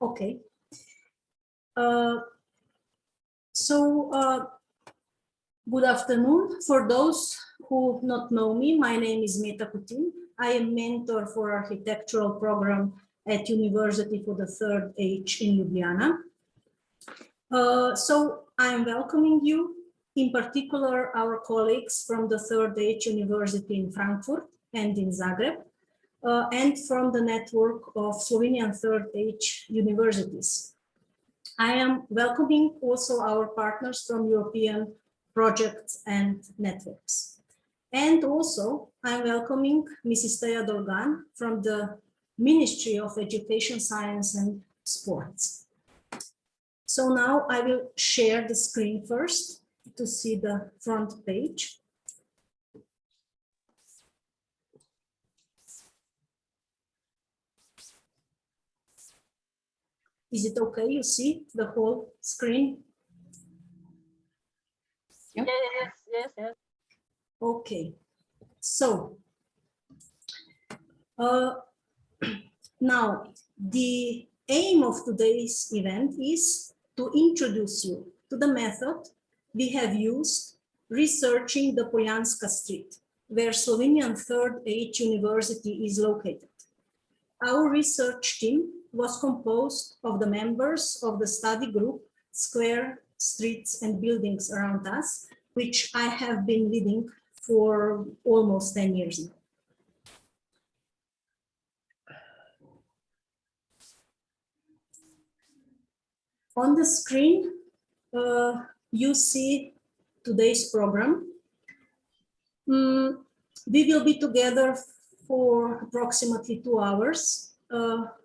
Okay. Good afternoon. For those who not know me, my name is Mesto. I am mentor for architectural program at University for the Third Age in Ljubljana. So I am welcoming you, in particular our colleagues from the Third Age University in Frankfurt and in Zagreb, and from the network of Slovenian Third Age universities. I am welcoming also our partners from European projects and networks. And also I'm welcoming Mrs. Teja Dolgan from the Ministry of Education, Science and Sports. So now I will share the screen first to see the front page. Is it okay? You see the whole screen? Yes, yes, yes. Okay. So now the aim of today's event is to introduce you to the method we have used researching the Poljanska Street, where Slovenian Third Age University is located. Our research team was composed of the members of the study group Square, Streets and Buildings Around Us, which I have been leading for almost 10 years now. On the screen, you see today's program. We will be together for approximately 2 hours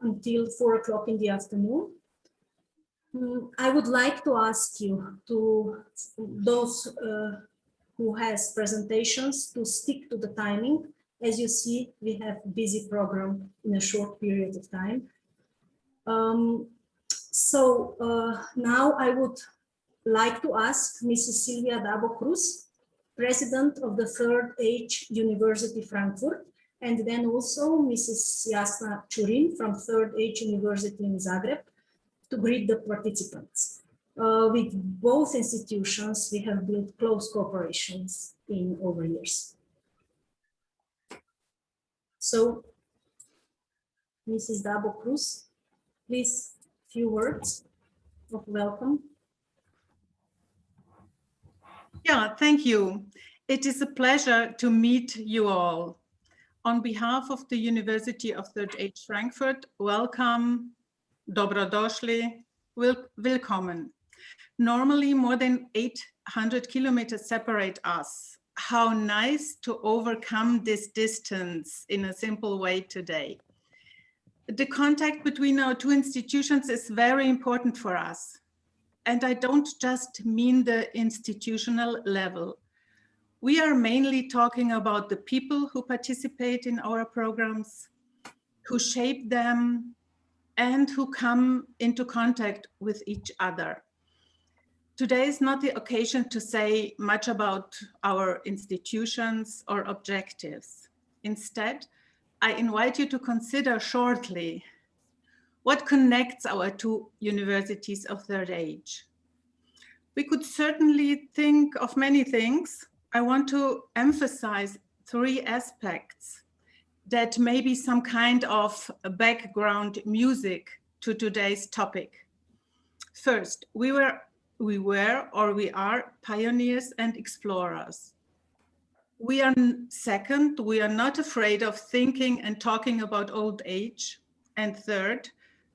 until 4 o'clock in the afternoon. I would like to ask you, to those who has presentations, to stick to the timing. As you see, we have a busy program in a short period of time. Now I would like to ask Mrs. Silvia Dabo Cruz, President of the Third Age University Frankfurt, and then also Mrs. Jasna Churin from Third Age University in Zagreb, to greet the participants. With both institutions, we have built close cooperations in over years. So, Mrs. Dabo Cruz, please, few words of welcome. Yeah, thank you. It is a pleasure to meet you all. On behalf of the University of Third Age Frankfurt, welcome, dobrodošli, willkommen. Normally, more than 800 kilometers separate us. How nice to overcome this distance in a simple way today. The contact between our two institutions is very important for us. And I don't just mean the institutional level. We are mainly talking about the people who participate in our programs, who shape them, and who come into contact with each other. Today is not the occasion to say much about our institutions or objectives. Instead, I invite you to consider shortly what connects our two universities of Third Age. We could certainly think of many things. I want to emphasize 3 aspects that may be some kind of background music to today's topic. First, we were or we are pioneers and explorers. Second, we are not afraid of thinking and talking about old age. And third,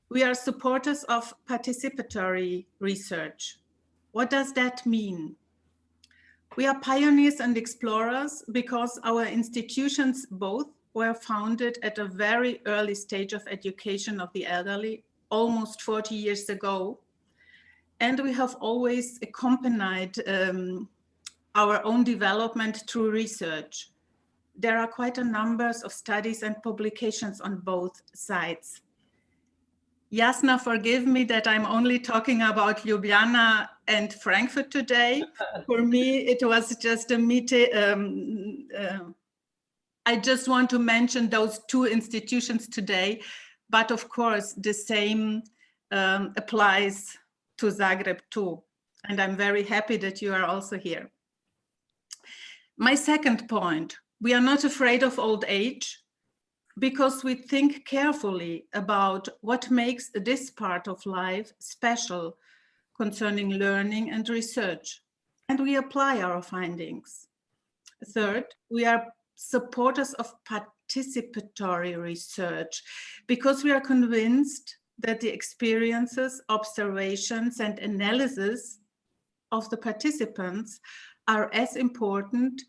we are supporters of participatory research. What does that mean? We are pioneers and explorers because our institutions both were founded at a very early stage of education of the elderly, almost 40 years ago. And we have always accompanied our own development through research. There are quite a number of studies and publications on both sides. Jasna, forgive me that I'm only talking about Ljubljana and Frankfurt today. For me, it was just a meeting. I just want to mention those 2 institutions today, but of course the same applies to Zagreb too. And I'm very happy that you are also here. My second point, we are not afraid of old age because we think carefully about what makes this part of life special concerning learning and research, and we apply our findings. Third, we are supporters of participatory research because we are convinced that the experiences, observations, and analysis of the participants are as important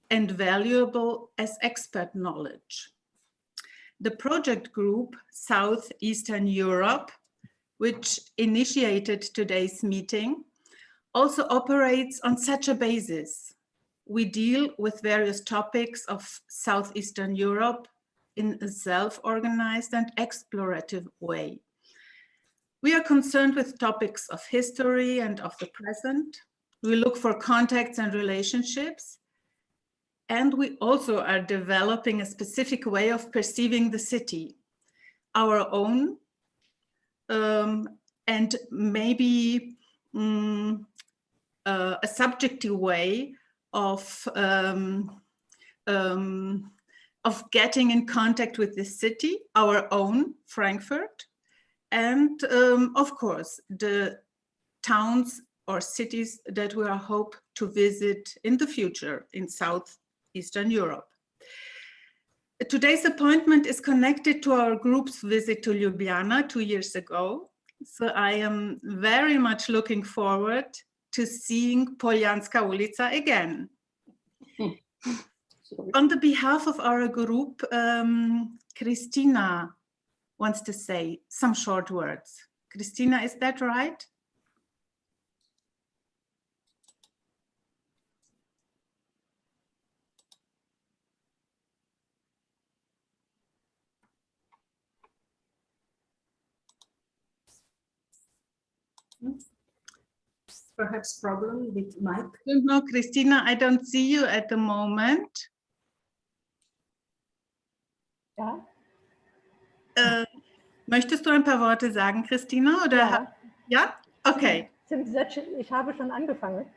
and valuable as expert knowledge. The project group Southeastern Europe, which initiated today's meeting, also operates on such a basis. We deal with various topics of Southeastern Europe in a self-organized and explorative way. We are concerned with topics of history and of the present. We look for contacts and relationships. And we also are developing a specific way of perceiving the city, our own, and maybe a subjective way of getting in contact with the city, our own Frankfurt, and of course the towns or cities that we hope to visit in the future in Southeastern Europe. Today's appointment is connected to our group's visit to Ljubljana 2 years ago. So I am very much looking forward to seeing Poljanska ulica again. On the behalf of our group, Kristina wants to say some short words. Kristina, is that right? Perhaps problem with mic. No, Kristina, I don't see you at the moment. Ja? Möchtest du ein paar Worte sagen, Kristina? Oder Ja. Ja? Okay. Ich habe schon angefangen.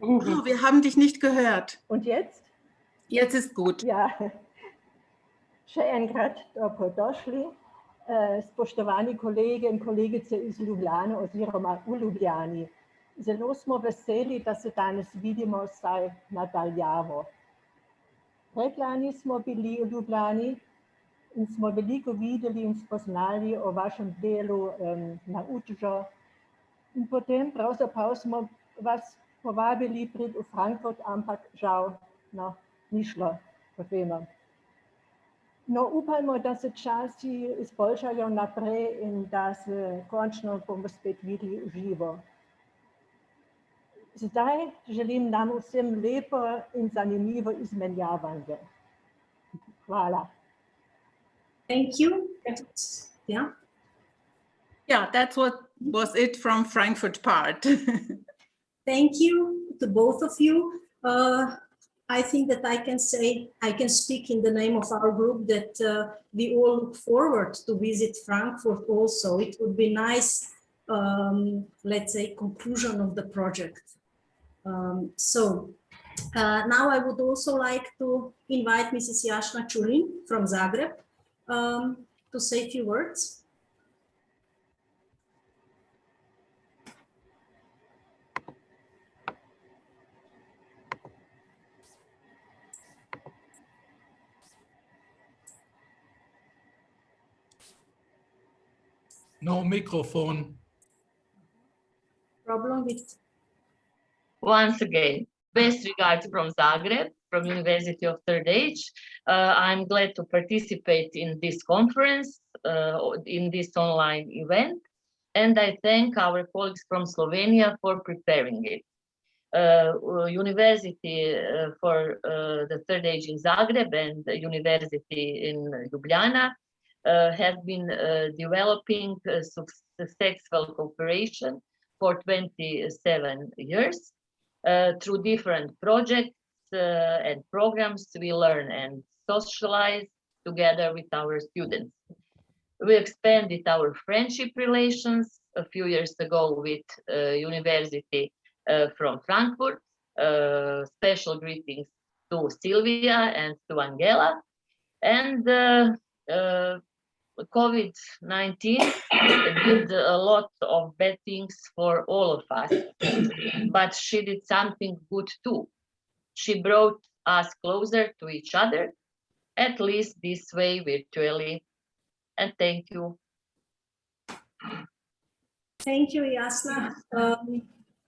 Oh, wir haben dich nicht gehört. Und jetzt? Jetzt ist gut. Ja. Še enkrat dobrodošli, spoštovani kolege in kolegice iz Ljubljane oziroma v Ljubljani. Zelo smo veseli, da se danes vidimo vsaj nadaljavo. Predlani smo bili v Ljubljani in smo veliko videli in spoznali o vašem delu na Udžo. In potem pravzaprav smo vas povabili priti v Frankfurt, ampak žal ni šlo, kot vemo. No, upajmo, da se časi izboljšajo naprej in da se končno bomo spet videli v živo. Zdaj želim nam vsem lepo in zanimivo izmenjavanje. Hvala. Thank you. Yeah. Yeah, that's what was it from Frankfurt part. Thank you to both of you. I think that I can speak in the name of our group that we all look forward to visit Frankfurt also. It would be nice, let's say, conclusion of the project. Now I would also like to invite Mrs. Jasna Čurin from Zagreb to say a few words. No microphone. Problem with... Once again, best regards from Zagreb, from University of Third Age. I'm glad to participate in this conference, in this online event, and I thank our colleagues from Slovenia for preparing it. University for the Third Age in Zagreb and the University in Ljubljana have been developing successful cooperation for 27 years. Through different projects and programs, we learn and socialize together with our students. We expanded our friendship relations a few years ago with University from Frankfurt. Special greetings to Sylvia and to Angela. And COVID-19 did a lot of bad things for all of us, but she did something good too. She brought us closer to each other, at least this way virtually. And thank you. Thank you, Jasna.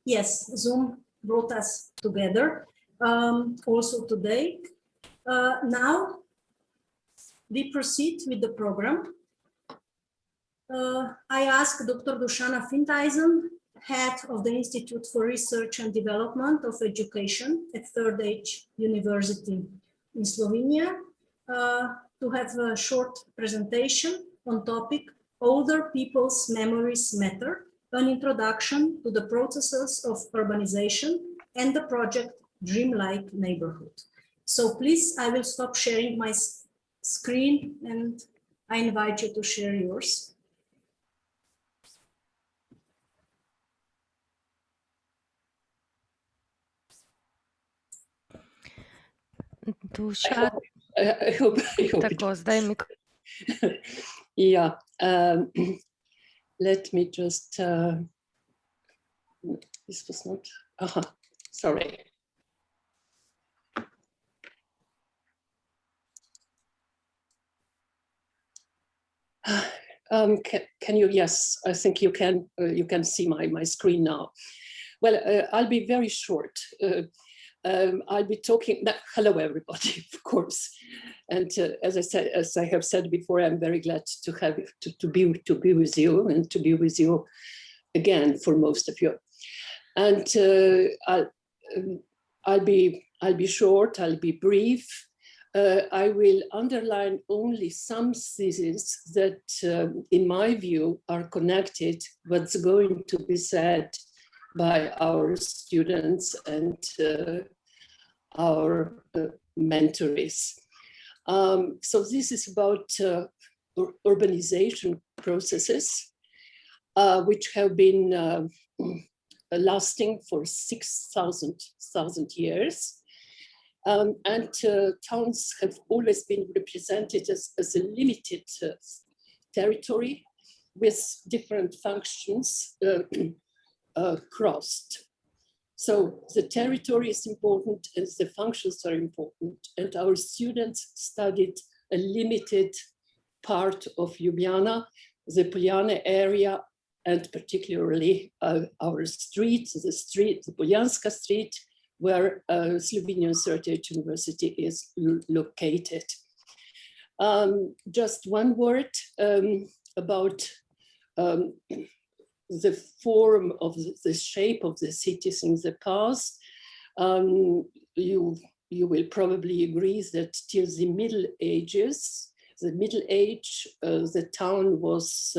Yes, Zoom brought us together also today. Now we proceed with the program. I ask Dr. Dušana Finteisen, head of the Institute for Research and Development of Education at Third Age University in Slovenia, to have a short presentation on topic Older People's Memories Matter, an introduction to the processes of urbanization and the project Dreamlike Neighborhood. So please, I will stop sharing my screen and I invite you to share yours. Duša, I hope tako, zdaj mi... Yeah, let me just, this was not, sorry. Can you, yes, I think you can see my screen now. Well, I'll be very short. I'll be talking, hello everybody, of course. And as I have said before, I'm very glad to be with you and to be with you again for most of you. And I'll be short, I'll be brief. I will underline only some theses that, in my view, are connected what's going to be said by our students and our mentorees. So this is about urbanization processes, which have been lasting for 6,000 years. And towns have always been represented as a limited territory with different functions crossed. So the territory is important and the functions are important. And our students studied a limited part of Ljubljana, the Poljane area, and particularly our street, the Poljanska street, where Slovenian Third Age University is located. Just one word about the form of the shape of the cities in the past. You will probably agree that till the Middle Ages, the town was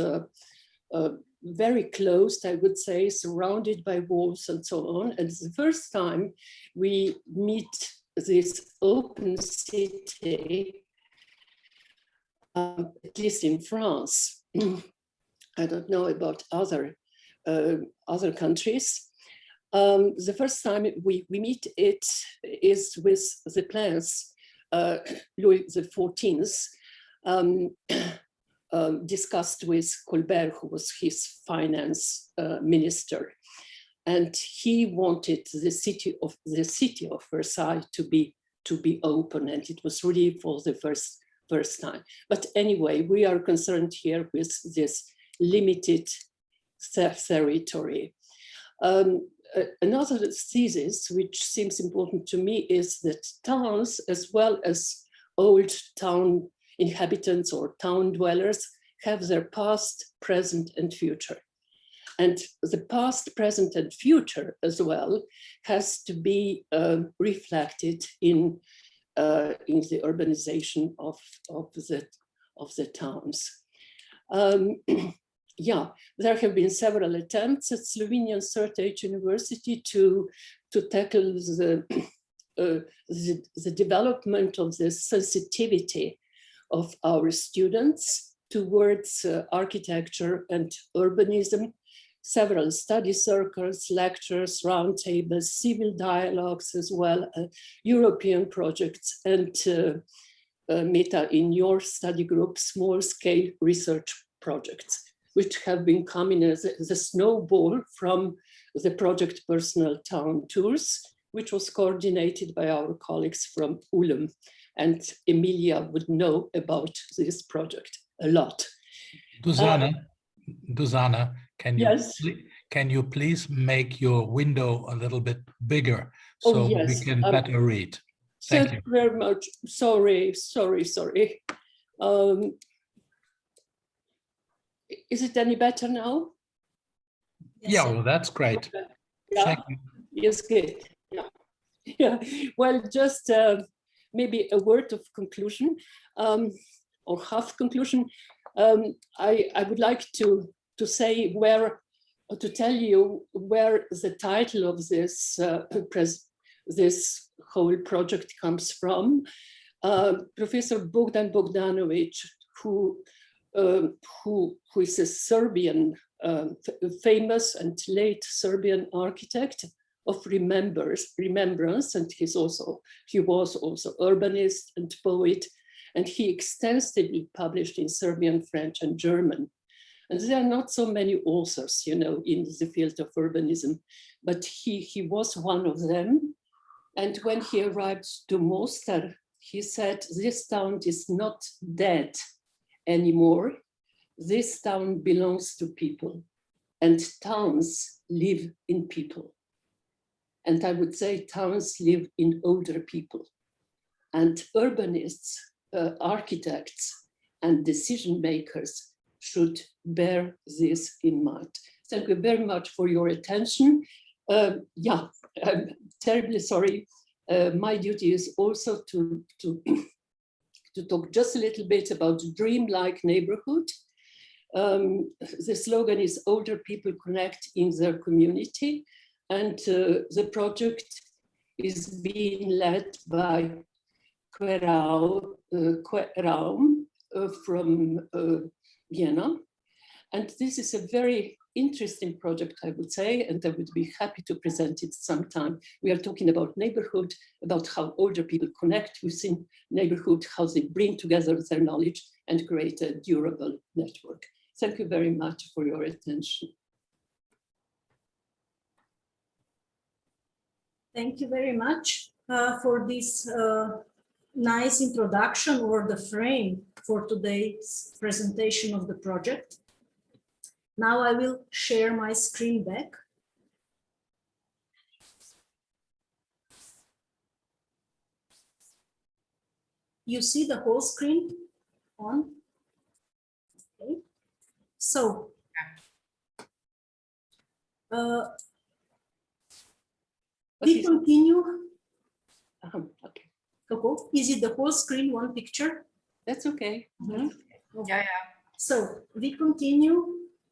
very closed, I would say, surrounded by walls and so on. And the first time we meet this open city, at least in France, I don't know about other countries. The first time we meet it is with the plans Louis XIV discussed with Colbert, who was his finance minister, and he wanted the city of Versailles to be open, and it was really for the first time. But anyway, we are concerned here with this limited territory. Another thesis which seems important to me is that towns, as well as old town inhabitants or town dwellers, have their past, present, and future. And the past, present, and future as well has to be reflected in the urbanization of the towns. Yeah, there have been several attempts at Slovenian Third Age University to tackle the development of the sensitivity of our students towards architecture and urbanism, several study circles, lectures, roundtables, civil dialogues as well, European projects, and Meta, in your study group, small-scale research projects, which have been coming as a snowball from the project Personal Town Tours, which was coordinated by our colleagues from Ulm. And Emilia would know about this project a lot. Dusanna, Yes. can you please make your window a little bit bigger so yes. we can better read? Thank you very much. Sorry. Is it any better now? Yeah, well, that's great. Yeah. Thank you. Yes, good. Yeah. Well, just maybe a word of conclusion, or half conclusion. I would like to say to tell you where the title of this this whole project comes from. Professor Bogdan Bogdanovic, who is a Serbian, famous and late Serbian architect of remembrance, and he was also urbanist and poet, and he extensively published in Serbian, French, and German. And there are not so many authors, in the field of urbanism, but he was one of them. And when he arrived to Mostar, he said, "This town is not dead anymore. This town belongs to people, and towns live in people." And I would say towns live in older people. And urbanists, architects, and decision makers should bear this in mind. Thank you very much for your attention. Yeah, I'm terribly sorry. My duty is also to talk just a little bit about dreamlike neighborhood. The slogan is "Older people connect in their community." And the project is being led by Raum from Vienna. And this is a very interesting project, I would say, and I would be happy to present it sometime. We are talking about neighborhood, about how older people connect within neighborhood, how they bring together their knowledge and create a durable network. Thank you very much for your attention. Thank you very much for this nice introduction or the frame for today's presentation of the project. Now I will share my screen back. You see the whole screen on? Okay. So, we continue. Okay. Okay. Is it the whole screen, one picture? That's okay. Mm-hmm. Okay. Yeah. So we continue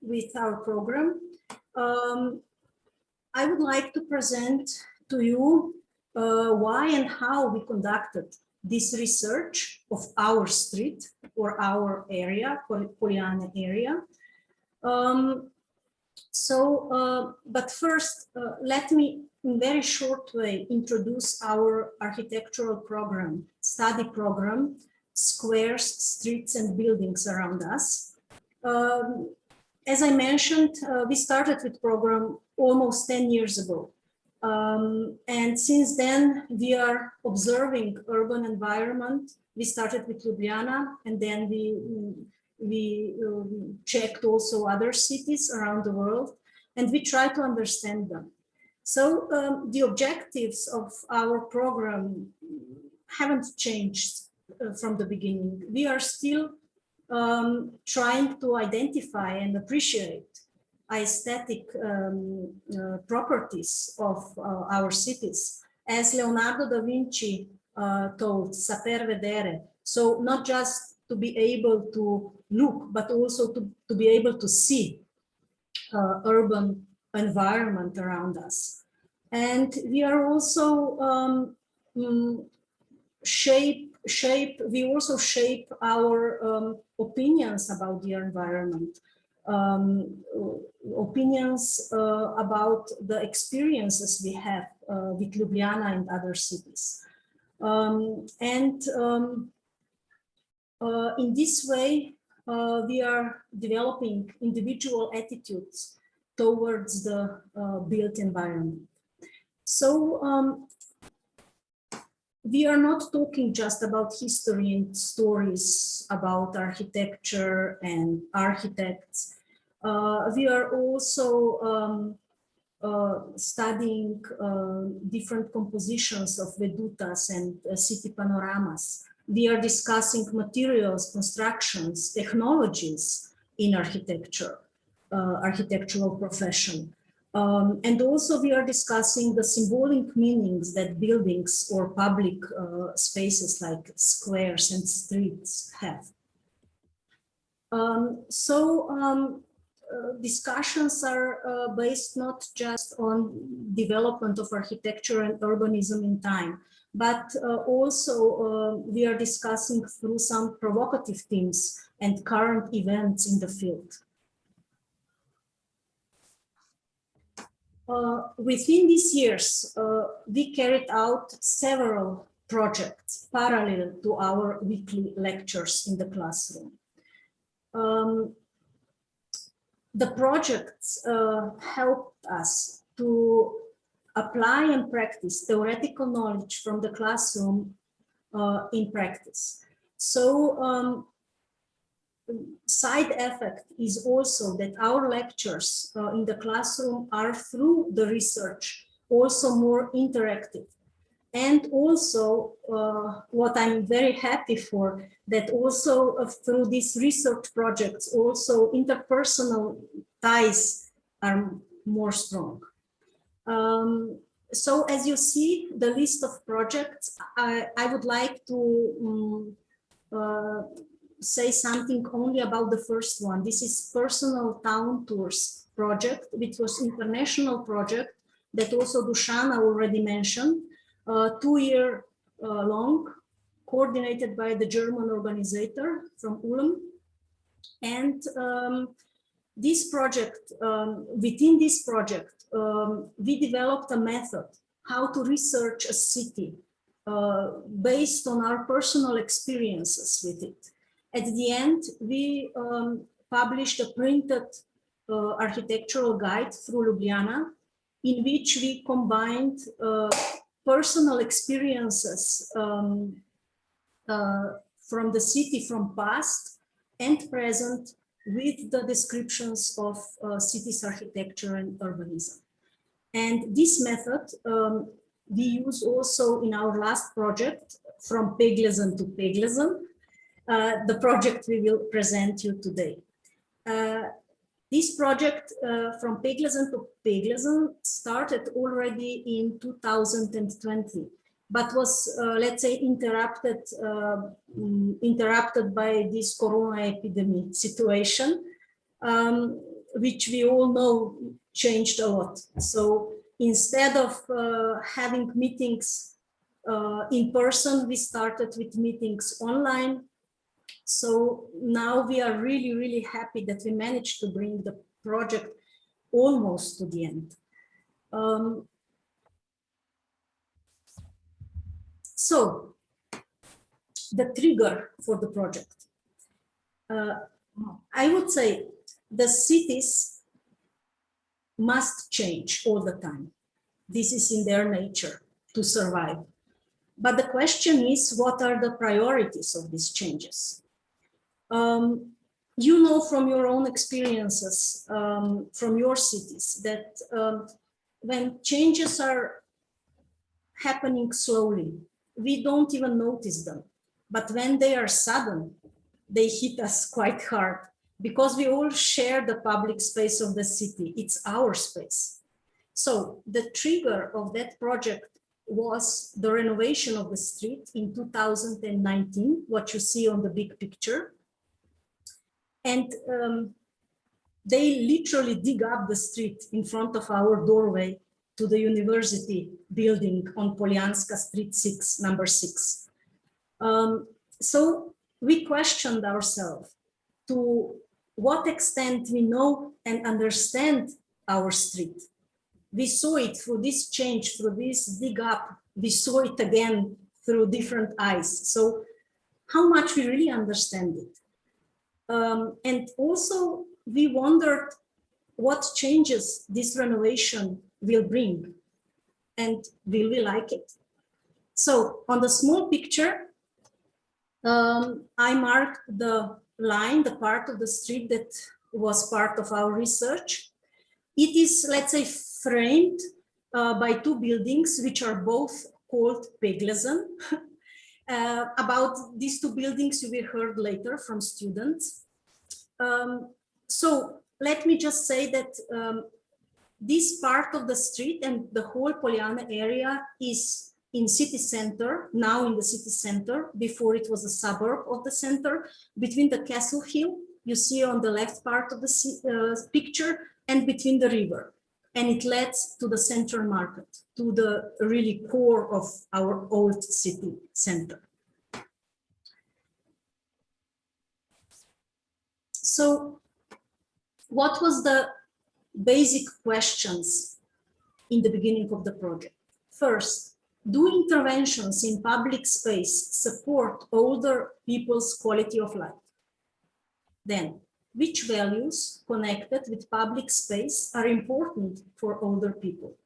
with our program. I would like to present to you why and how we conducted this research of our street or our area, Poljane area. But first, let me in very short way introduce our architectural program, study program, Squares, Streets and Buildings Around Us. As I mentioned, we started with program almost 10 years ago. And since then, we are observing urban environment. We started with Ljubljana, and then we checked also other cities around the world, and we try to understand them. So the objectives of our program haven't changed from the beginning. We are still trying to identify and appreciate aesthetic properties of our cities. As Leonardo da Vinci told, saper vedere. So not just to be able to look, but also to be able to see urban environment around us. And we are also we also shape our opinions about the environment, opinions about the experiences we have with Ljubljana and other cities. In this way, we are developing individual attitudes towards the built environment. So we are not talking just about history and stories about architecture and architects. We are also studying different compositions of vedutas and city panoramas. We are discussing materials, constructions, technologies in architecture, architectural profession. And also we are discussing the symbolic meanings that buildings or public spaces like squares and streets have. Discussions are based not just on development of architecture and urbanism in time, but also we are discussing through some provocative themes and current events in the field. Within these years, we carried out several projects parallel to our weekly lectures in the classroom. The projects helped us to apply and practice theoretical knowledge from the classroom in practice. So side effect is also that our lectures in the classroom are through the research also more interactive. And also what I'm very happy for, that also through these research projects, also interpersonal ties are more strong. So as you see, the list of projects, I would like to say something only about the first one. This is Personal Town Tours project, which was international project that also Dušana already mentioned, 2-year long, coordinated by the German organizer from Ulm. And this project, within this project, we developed a method how to research a city based on our personal experiences with it. At the end, we published a printed architectural guide through Ljubljana, in which we combined personal experiences from the city from past and present with the descriptions of cities architecture and urbanism. And this method we use also in our last project, From Peglezen to Peglezen, the project we will present you today. This project From Peglezen to Peglezen started already in 2020, but was, let's say, interrupted by this corona epidemic situation, which we all know changed a lot. So instead of having meetings in person, we started with meetings online. So now we are really, really happy that we managed to bring the project almost to the end. So the trigger for the project. I would say the cities must change all the time. This is in their nature to survive. But the question is, what are the priorities of these changes? You know from your own experiences, from your cities, that when changes are happening slowly, we don't even notice them. But when they are sudden, they hit us quite hard, because we all share the public space of the city. It's our space. So the trigger of that project was the renovation of the street in 2019, what you see on the big picture. And they literally dig up the street in front of our doorway to the university building on Poljanska Street 6, number 6. So we questioned ourselves, to what extent we know and understand our street. We saw it through this change, through this dig up. We saw it again through different eyes. So how much we really understand it. And also we wondered what changes this renovation will bring, and will we like it? So on the small picture, I marked the line, the part of the street that was part of our research. It is, let's say, framed by two buildings, which are both called Peglesen. About these two buildings, you will hear later from students. So let me just say that this part of the street and the whole Poljana area is in city center, now in the city center. Before it was a suburb of the center, between the Castle Hill, you see on the left part of the picture, and between the river. And it leads to the central market, to the really core of our old city center. So what was the basic questions in the beginning of the project? First, do interventions in public space support older people's quality of life? Then, which values connected with public space are important for older people?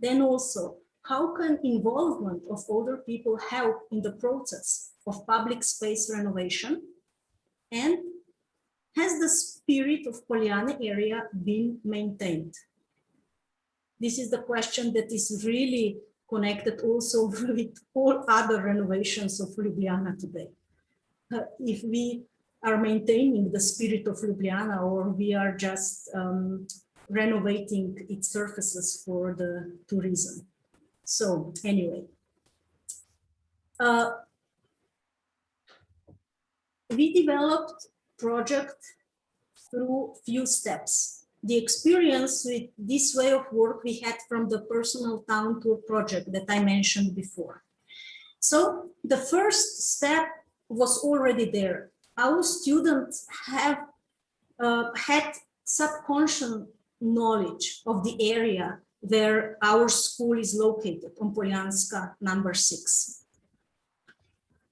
Then also, how can involvement of older people help in the process of public space renovation? And has the spirit of Poljana area been maintained? This is the question that is really connected also with all other renovations of Ljubljana today. If we are maintaining the spirit of Ljubljana, or we are just renovating its surfaces for the tourism. So anyway, we developed project through few steps. The experience with this way of work we had from the personal town tour project that I mentioned before. So the first step was already there. Our students have had subconscious knowledge of the area where our school is located, on Poljanska number 6.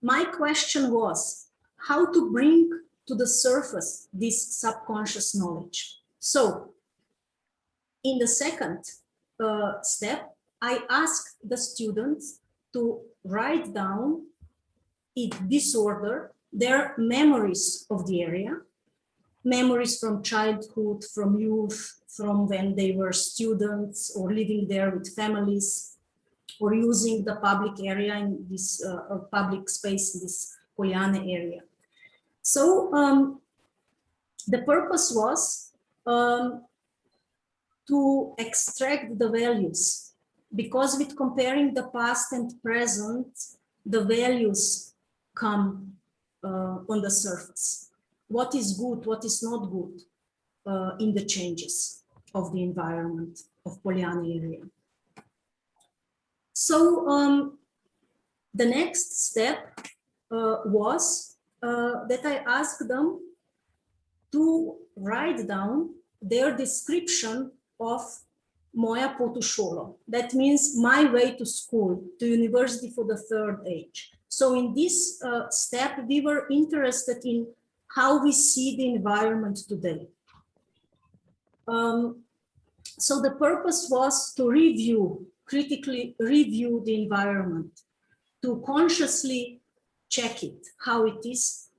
My question was how to bring to the surface this subconscious knowledge. So in the second step, I asked the students to write down in disorder their memories of the area, memories from childhood, from youth, from when they were students or living there with families, or using the public area in this public space in this Poljana area. So the purpose was to extract the values, because with comparing the past and present, the values come on the surface. What is good, what is not good in the changes of the environment of Poljana area. So the next step was that I asked them to write down their description of moja pot u šolo. That means my way to school, to university for the third age. So in this step, we were interested in how we see the environment today. So the purpose was to review, critically review the environment, to consciously check it, how it is,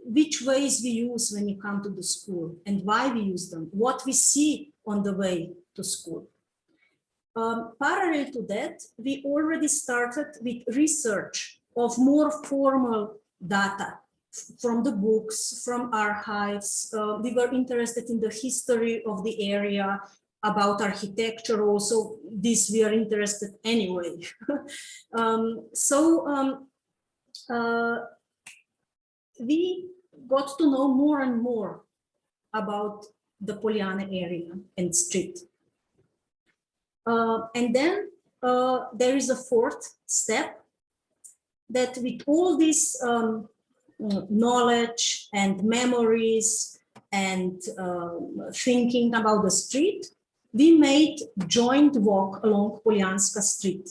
which ways we use when you come to the school and why we use them, what we see on the way to school. Parallel to that, we already started with research of more formal data from the books, from archives. We were interested in the history of the area, about architecture also. This we are interested anyway. We got to know more and more about the Poljana area and street. And then there is a fourth step, that with all these knowledge and memories and thinking about the street, we made joint walk along Poljanska Street.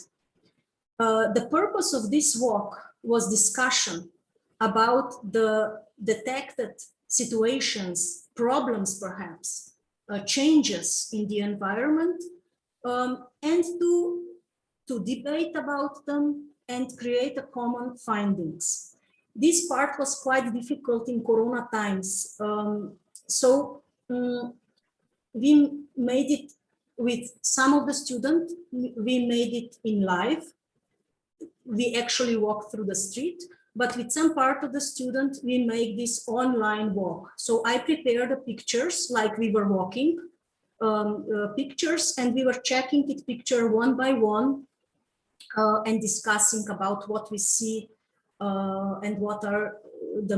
The purpose of this walk was discussion about the detected situations, problems perhaps, changes in the environment, and to debate about them and create a common findings. This part was quite difficult in Corona times. We made it with some of the students, we made it in live. We actually walked through the street, but with some part of the student, we make this online walk. So I prepared the pictures like we were walking, pictures, and we were checking it picture one by one and discussing about what we see and what are the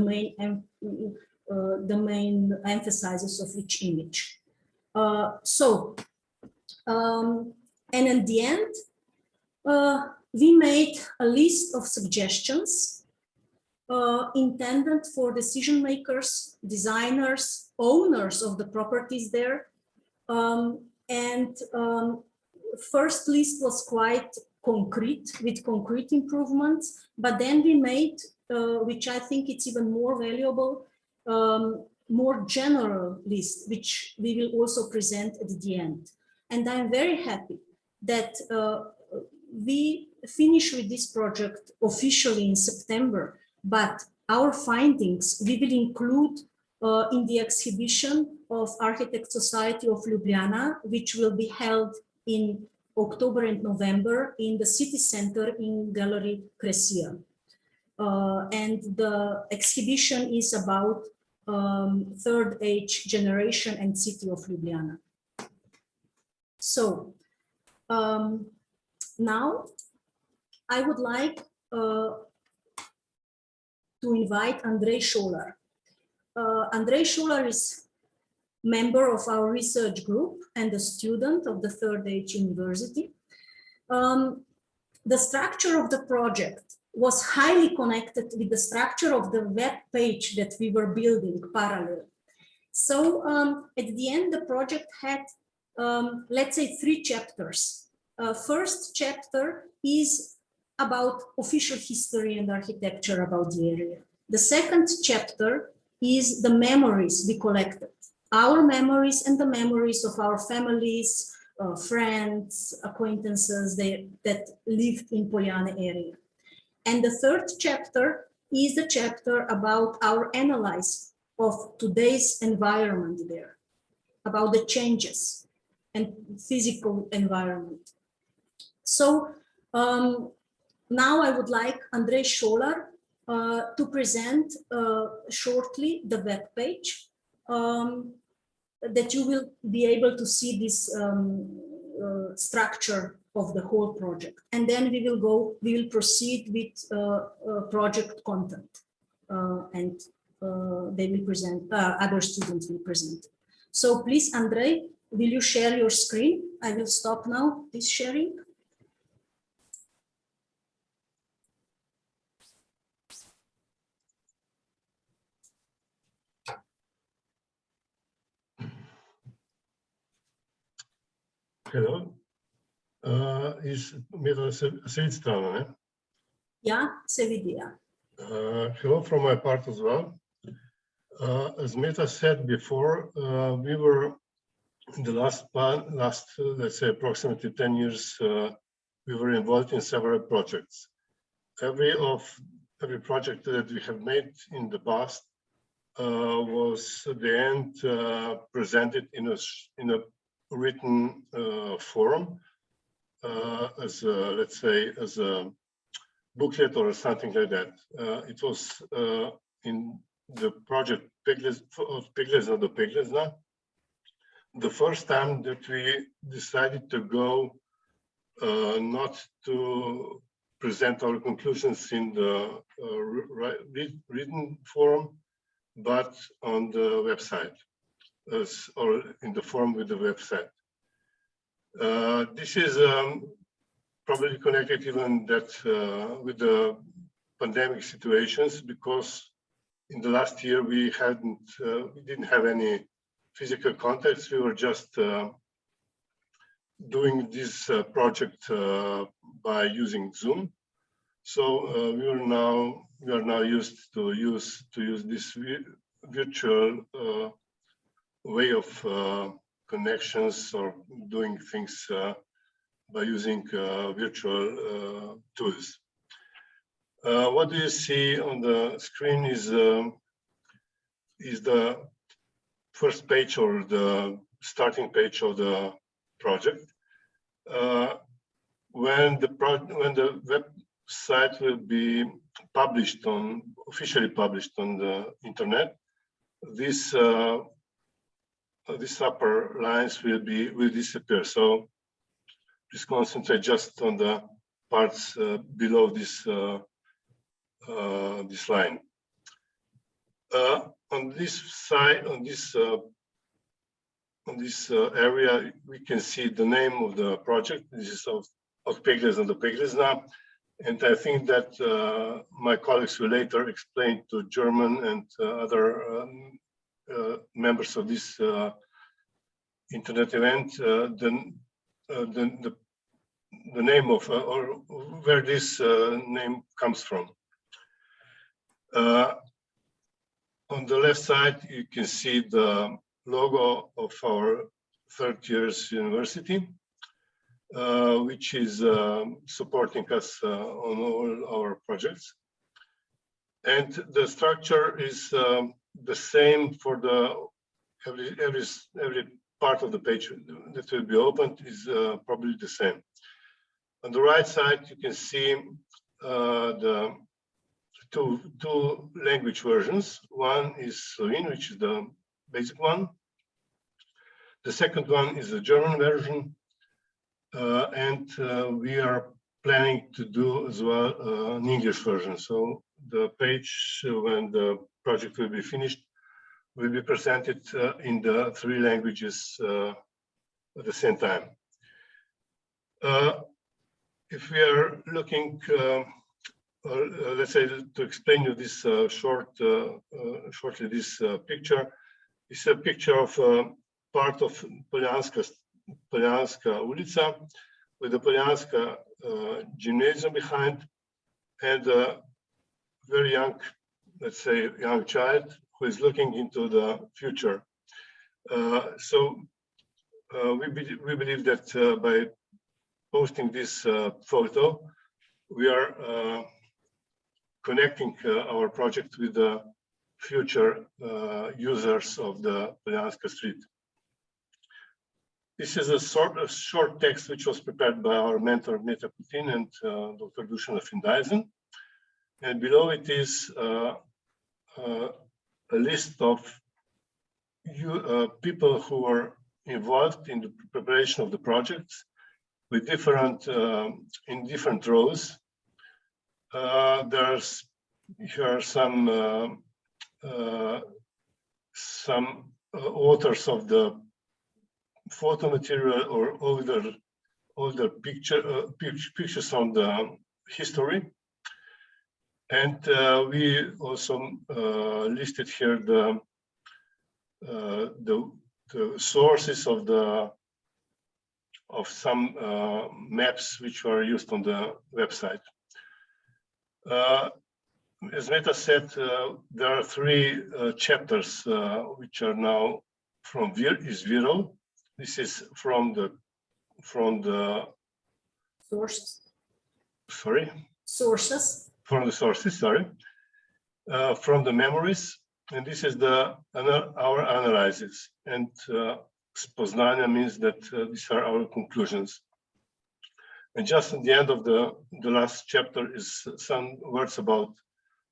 main emphasizes of each image. And in the end, we made a list of suggestions intended for decision makers, designers, owners of the properties there. First list was quite concrete, with concrete improvements, but then we made, which I think it's even more valuable, more general list, which we will also present at the end. And I'm very happy that we finish with this project officially in September, but our findings we will include in the exhibition of Architect Society of Ljubljana, which will be held in October and November in the city center in Gallery Kresija. And the exhibition is about third age generation and city of Ljubljana. So now I would like to invite Andrej Šolar. Andrej Šolar is member of our research group and a student of the Third Age University. The structure of the project was highly connected with the structure of the web page that we were building parallel. So at the end, the project had, let's say, 3 chapters. First chapter is about official history and architecture about the area. The second chapter is the memories we collected, our memories and the memories of our families, friends, acquaintances that lived in Poljane area. And the third chapter is the chapter about our analysis of today's environment there, about the changes and physical environment. So now I would like Andrej Šolar to present shortly the web page that you will be able to see this structure of the whole project. And then we will proceed with project content and they will present, other students will present. So please, Andrej, will you share your screen? I will stop now this sharing. Hello. Is Meta strana, ne? Ja, se vidi, ja. Hello from my part as well. As Meta said before, we were in the last let's say approximately 10 years, we were involved in several projects. Every project that we have made in the past was at the end presented in a written form as let's say as a booklet or something like that. It was in the project Piglezna do Piglezna, the first time that we decided to go not to present our conclusions in the written form, but on the website, or in the form with the website. This is probably connected even that with the pandemic situations, because in the last year we didn't have any physical contacts. We were just doing this project by using Zoom. So we are now used to use this virtual way of connections or doing things by using virtual tools. What do you see on the screen is the first page or the starting page of the project. When the website will be officially published on the internet, these upper lines will disappear. So please concentrate just on the parts below this this line. On this side, on this area, we can see the name of the project. This is of Pigles and the Piglesna. And I think that my colleagues will later explain to German and other members of this internet event the name of or where this name comes from. On the left side, you can see the logo of our third year's university, which is supporting us on all our projects. And the structure is the same for every part of the page that will be opened is probably the same. On the right side, you can see the two language versions. One is Slovene, which is the basic one. The second one is the German version. And we are planning to do as well an English version. So the page, when the project will be finished, will be presented in the three languages at the same time. If we are looking, let's say, to explain you this shortly, this picture is a picture of part of Poljanska ulica with the Poljanska gymnasium behind, and a very young, let's say, young child who is looking into the future. So we believe that by posting this photo, we are connecting our project with the future users of the Poljanska street. This is a short text which was prepared by our mentor Meta Putin and Dr. Dušan Findeisen. And below it is a list of people who are involved in the preparation of the projects with different in different roles. Here are some authors of the photo material or older pictures on the history, and we also listed here the sources of some maps which were used on the website. As Meta said, there are three chapters which are now from Izviro. This is from the sources. Sorry. Sources. From the sources. Sorry. From the memories, and this is our analysis. And spoznania means that these are our conclusions. And just at the end of the last chapter is some words about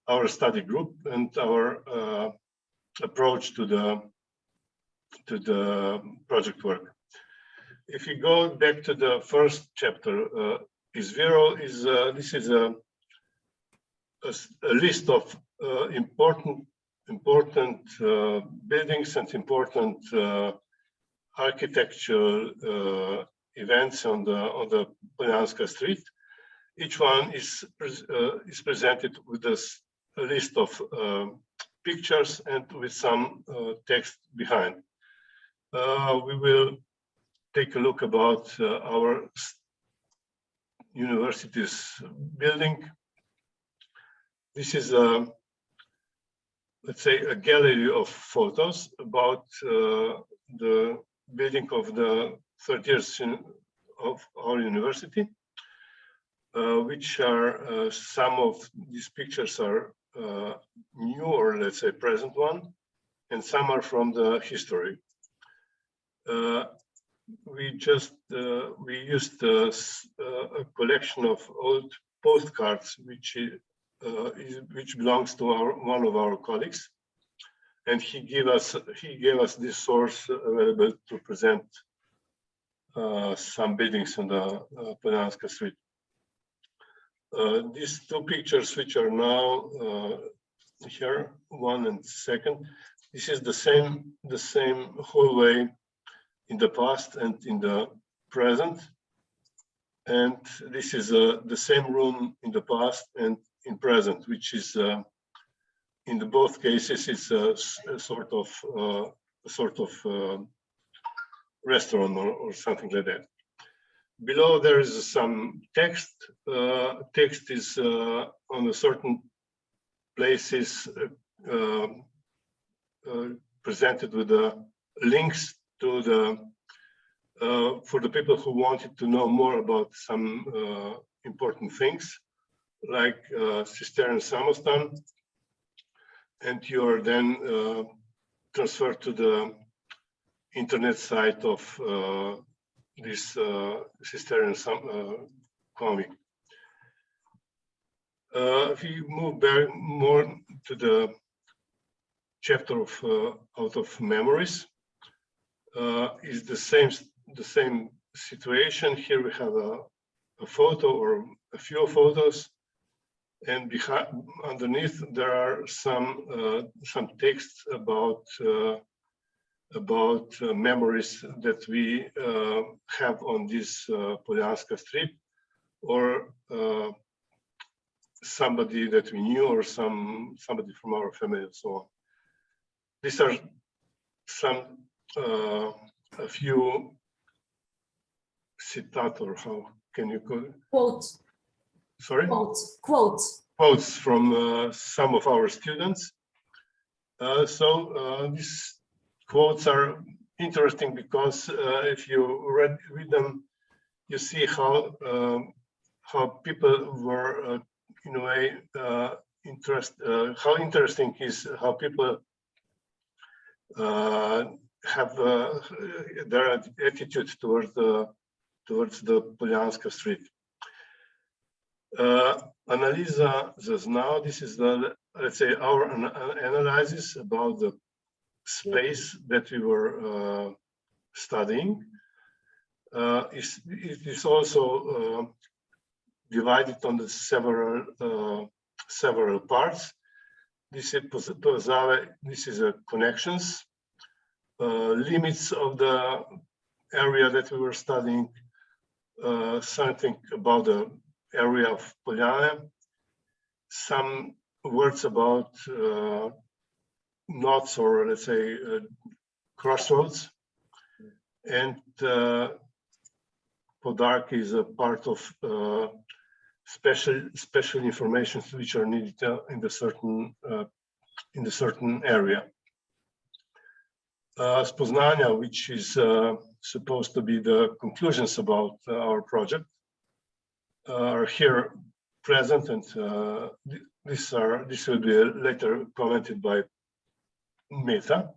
our study group and our approach to the project work. If you go back to the first chapter, Izviro is this is a list of important buildings and important architectural events on the Poljanska street. Each one is presented with a list of pictures and with some text behind. We will take a look about our university's building. This is a, let's say, a gallery of photos about the building of the 30 years of our university, which are some of these pictures are new, or let's say present one, and some are from the history. We used a collection of old postcards, which belongs to one of our colleagues, and he gave us this source available to present some buildings on the Poljanska Street. These two pictures, which are now here, one and second, this is the same hallway in the past and in the present, and this is the same room in the past and in present, which is in the both cases it's a sort of restaurant or something like that. Below there is some text. Text is on a certain places presented with the links to the for the people who wanted to know more about some important things, like Cistern Samostan, and you are then transferred to the internet site of this Cistern comic. If you move back more to the chapter of out of memories, is the same situation. Here we have a photo or a few photos, and behind, underneath there are some texts about memories that we have on this Poljanska Street, or somebody that we knew, or somebody from our family, and so on. These are some a few citat, or how can you call it? Quotes. Sorry? Quotes. Quotes from some of our students. These quotes are interesting because if you read them, you see how people were in a way how interesting is how people have their attitude towards the Poljanska Street. Analiza zaznal, this is the, let's say, our analysis about the space that we were studying. It is also divided on the several parts. This is a connections, limits of the area that we were studying, something about the area of Poljana, some words about knots, or let's say crossroads, and Podark is a part of special information which are needed in the certain area. Spoznania, which is supposed to be the conclusions about our project, are here present, and this will be later commented by Meta.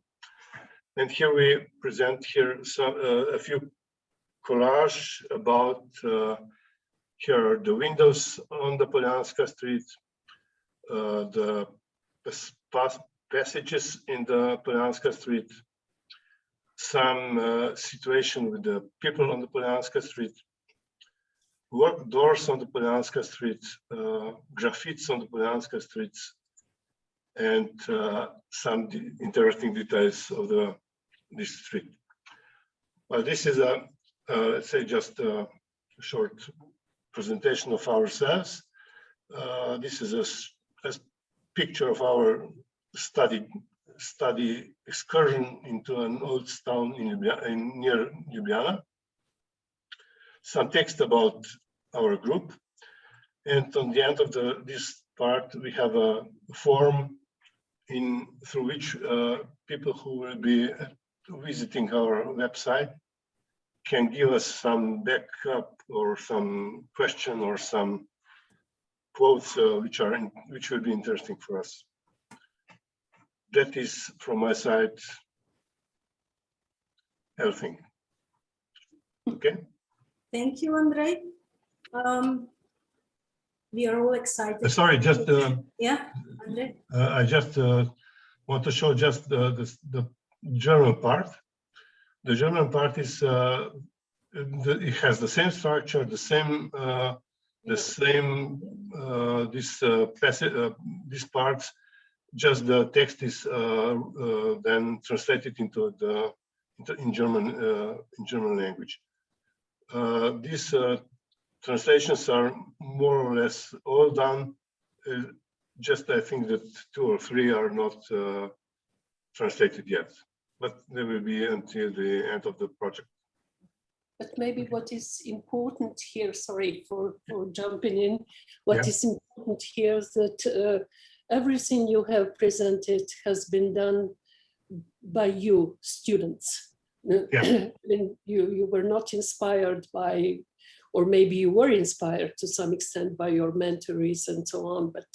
And here we present here a few collage about here are the windows on the Poljanska Street, the passages in the Poljanska Street, some situation with the people on the Poljanska Street, doors on the Poljanska Street, graffitis on the Poljanska streets, and some interesting details of this street. Well, this is a let's say just a short presentation of ourselves. This is a picture of our study excursion into an old town near Ljubljana, some text about our group, and on the end of this part we have a form through which people who will be visiting our website can give us some backup or some question or some quotes which will be interesting for us. That is from my side everything. Okay. Thank you, Andrei. We are all excited. Sorry, just yeah, Andrei. I just want to show just the German part. The German part is it has the same structure, the same these parts. Just the text is then translated in German language. These translations are more or less all done. Just I think that 2 or 3 are not translated yet, but they will be until the end of the project. But maybe what is important here, sorry for jumping in, what is important here is that everything you have presented has been done by you, students. Yeah. You were not inspired by, or maybe you were inspired to some extent by your mentorees and so on, but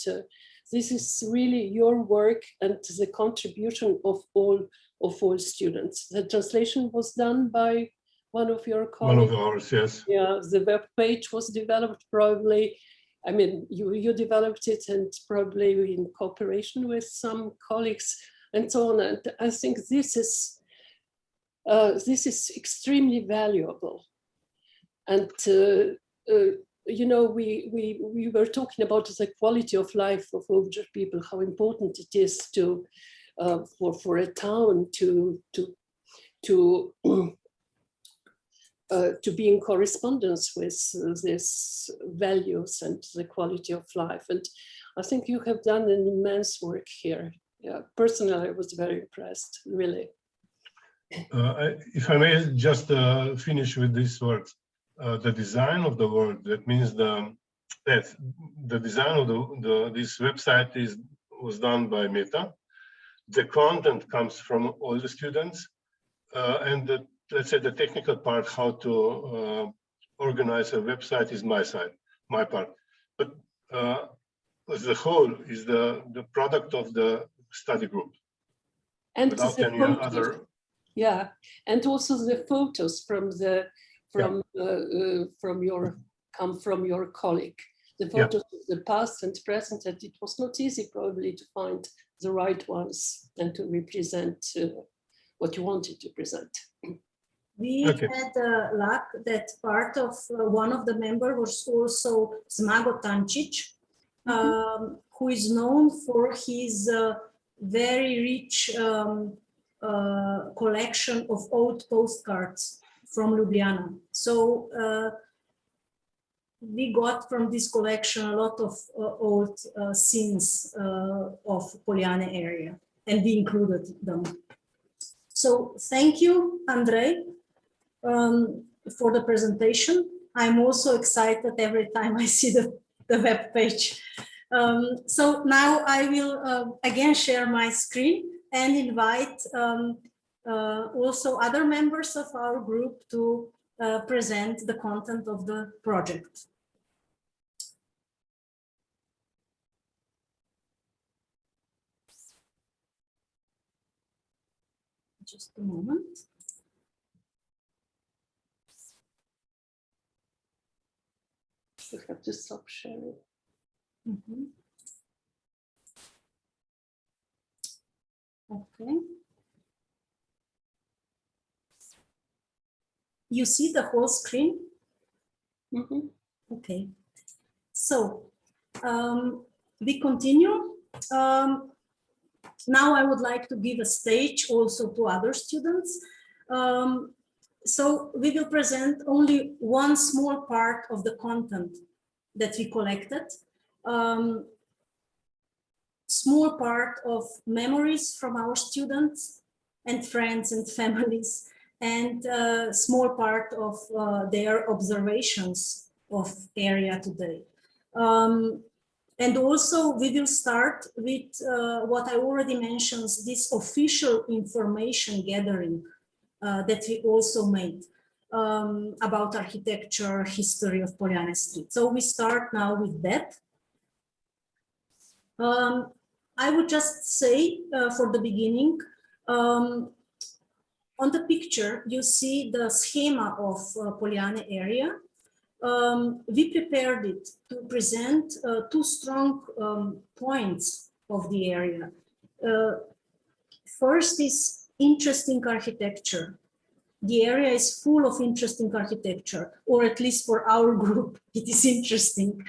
this is really your work and the contribution of all students. The translation was done by one of your colleagues. One of ours, yes. Yeah, the web page was developed probably, I mean, you developed it and probably in cooperation with some colleagues and so on. And I think this is extremely valuable. And you know, we were talking about the quality of life of older people, how important it is to for a town to be in correspondence with these values and the quality of life. And I think you have done an immense work here. Yeah, personally, I was very impressed, really. If I may just finish with these words. The design of the word, that means that the design of this website was done by Meta. The content comes from all the students, and let's say the technical part, how to organize a website, is my part. But as a whole is the product of the study group. And without the any photos, other. yeah, and also the photos from your colleague. The photos of the past and present, and it was not easy probably to find the right ones and to represent what you wanted to present. We had luck that part of one of the members was also Zmago Tančić, who is known for his very rich collection of old postcards from Ljubljana. So we got from this collection a lot of old scenes of Poljane area, and we included them. So thank you, Andrei, for the presentation. I'm also excited every time I see the web page. So now I will again share my screen and invite also other members of our group to present the content of the project. Just a moment. You have to stop sharing. Okay. You see the whole screen? Okay. So we continue. Now I would like to give a stage also to other students. So we will present only one small part of the content that we collected. small part of memories from our students and friends and families, and a small part of their observations of area today. And also we will start with what I already mentioned, this official information gathering that we also made about architecture, history of Poljane Street. So we start now with that. I would just say for the beginning, on the picture, you see the schema of Poljane area. We prepared it to present two strong points of the area. First is interesting architecture. The area is full of interesting architecture, or at least for our group, it is interesting.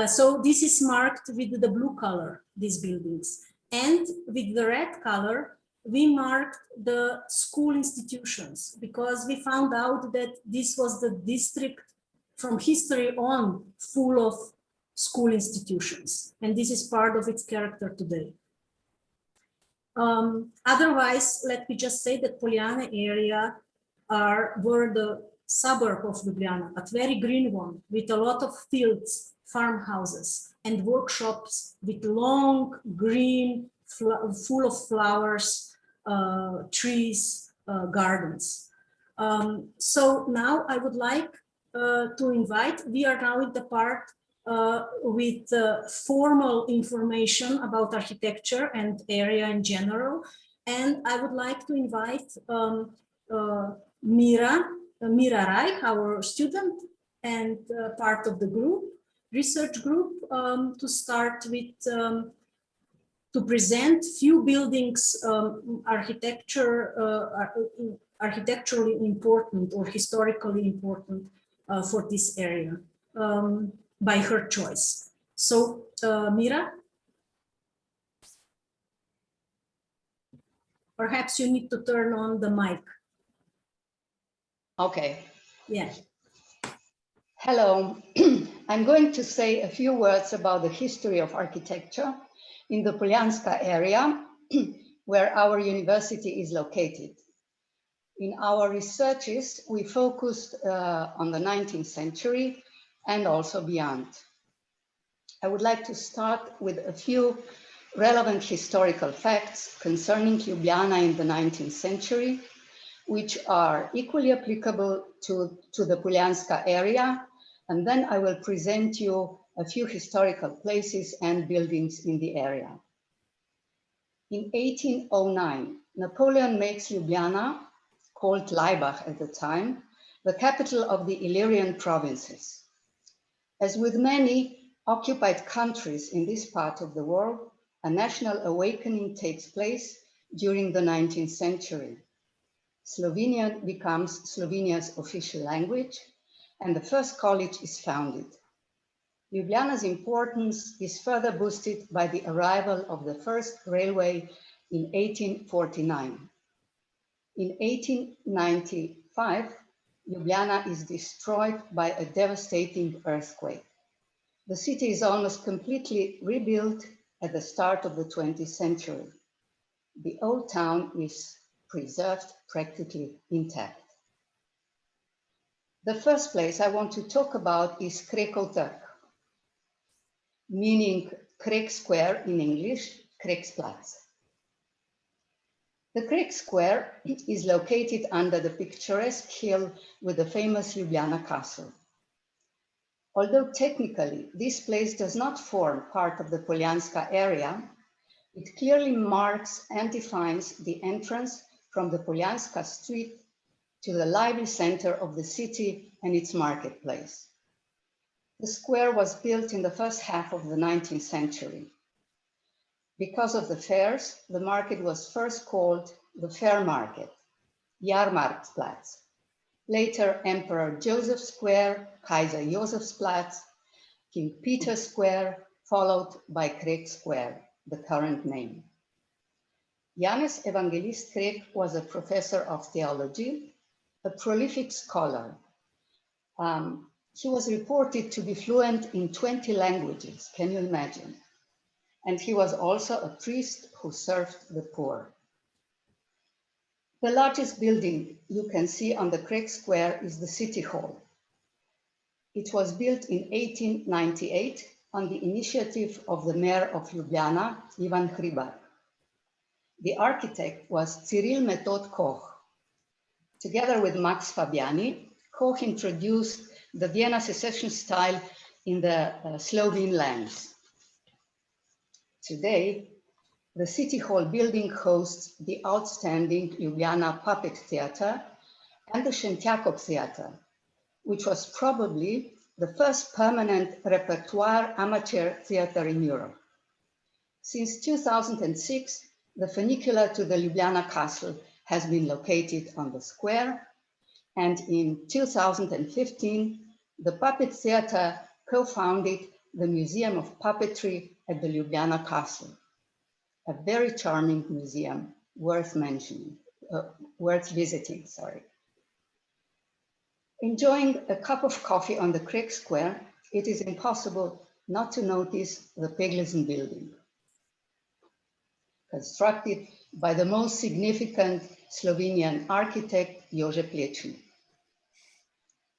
So this is marked with the blue color, these buildings. And with the red color, we marked the school institutions, because we found out that this was the district from history on full of school institutions. And this is part of its character today. Otherwise, let me just say that Poljane area were the suburb of Ljubljana, but very green one, with a lot of fields, farmhouses, and workshops with long green, full of flowers, trees, gardens. So now I would like to invite, we are now in the part with formal information about architecture and area in general. And I would like to invite Mira Reich, our student and part of the group, research group, to start with, to present few buildings, architecturally important or historically important for this area, by her choice. So, Mira, perhaps you need to turn on the mic. Okay. Yeah. Hello. I'm going to say a few words about the history of architecture in the Poljanska area, where our university is located. In our researches, we focused on the 19th century and also beyond. I would like to start with a few relevant historical facts concerning Ljubljana in the 19th century, which are equally applicable to the Poljanska area, and then I will present you a few historical places and buildings in the area. In 1809, Napoleon makes Ljubljana, called Laibach at the time, the capital of the Illyrian provinces. As with many occupied countries in this part of the world, a national awakening takes place during the 19th century. Slovenian becomes Slovenia's official language, and the first college is founded. Ljubljana's importance is further boosted by the arrival of the first railway in 1849. In 1895, Ljubljana is destroyed by a devastating earthquake. The city is almost completely rebuilt at the start of the 20th century. The old town is preserved practically intact. The first place I want to talk about is Krekov Trg, meaning Krek Square in English, Kreksplatz. the Krek Square is located under the picturesque hill with the famous Ljubljana Castle. Although technically this place does not form part of the Poljanska area, it clearly marks and defines the entrance from the Poljanska street to the lively center of the city and its marketplace. The square was built in the first half of the 19th century. Because of the fairs, the market was first called the Fair Market, Jahrmarktplatz. Later, Emperor Joseph Square, Kaiser Josefsplatz, King Peter Square, followed by Krek Square, the current name. Janez Evangelist Krek was a professor of theology, a prolific scholar. He was reported to be fluent in 20 languages, can you imagine? and he was also a priest who served the poor. The largest building you can see on the Craig Square is the City Hall. It was built in 1898 on the initiative of the mayor of Ljubljana, Ivan Hribar. The architect was Cyril Method Koch. Together with Max Fabiani, Koch introduced the Vienna secession style in the Slovene lands. Today, the City Hall building hosts the outstanding Ljubljana Puppet Theatre and the Šentjakov Theatre, which was probably the first permanent repertoire amateur theatre in Europe. Since 2006, the funicular to the Ljubljana Castle has been located on the square, and in 2015, the Puppet Theatre co-founded the Museum of Puppetry at the Ljubljana Castle, a very charming museum worth visiting. Enjoying a cup of coffee on the Craig Square, it is impossible not to notice the Peglesen building, constructed by the most significant Slovenian architect, Jože Plečnik.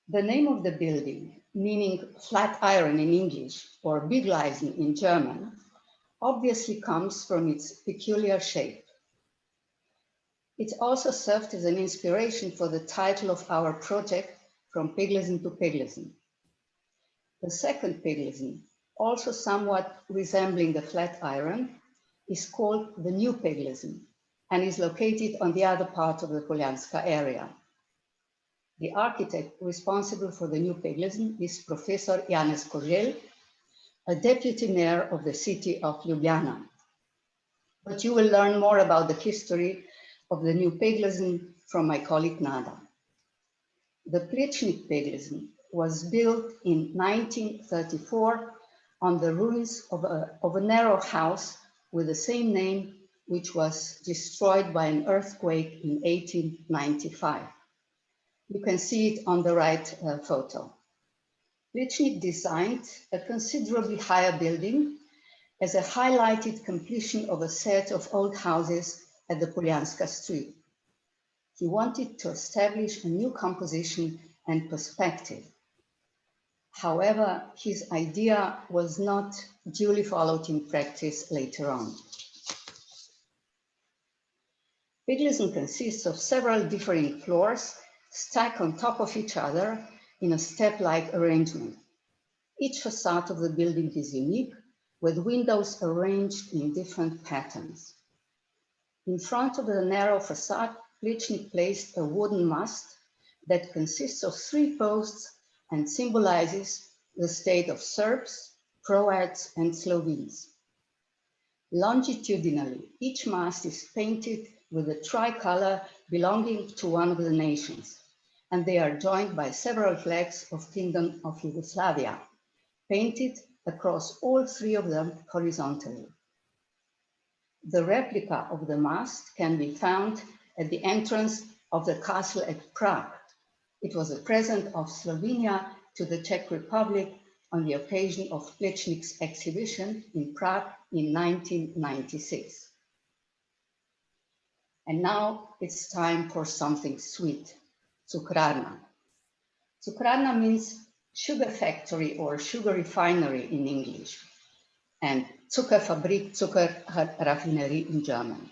The name of the building, meaning flat iron in English or Bügeleisen in German, obviously comes from its peculiar shape. It also served as an inspiration for the title of our project, From Peglesen to Peglesen. The second Peglesen, also somewhat resembling the flat iron, is called the New Peglesen and is located on the other part of the Poljanska area. The architect responsible for the New Peglesen is Professor Janez Koželj, a deputy mayor of the city of Ljubljana. But you will learn more about the history of the New Peglesen from my colleague Nada. The Plečnik Peglesen was built in 1934 on the ruins of a narrow house with the same name, which was destroyed by an earthquake in 1895. You can see it on the right photo. Plečnik designed a considerably higher building as a highlighted completion of a set of old houses at the Poljanska street. He wanted to establish a new composition and perspective. However, his idea was not duly followed in practice later on. Peglesen consists of several differing floors stacked on top of each other in a step-like arrangement. Each facade of the building is unique, with windows arranged in different patterns. In front of the narrow facade, Plečnik placed a wooden mast that consists of 3 posts and symbolizes the state of Serbs, Croats, and Slovenes. Longitudinally, each mast is painted with a tricolor belonging to one of the nations, and they are joined by several flags of Kingdom of Yugoslavia, painted across all 3 of them horizontally. The replica of the mast can be found at the entrance of the castle at Prague. It was a present of Slovenia to the Czech Republic on the occasion of Plečnik's exhibition in Prague in 1996. And now it's time for something sweet, cukrarna. Cukrarna means sugar factory or sugar refinery in English, and Zuckerfabrik, Zuckerraffinerie in German.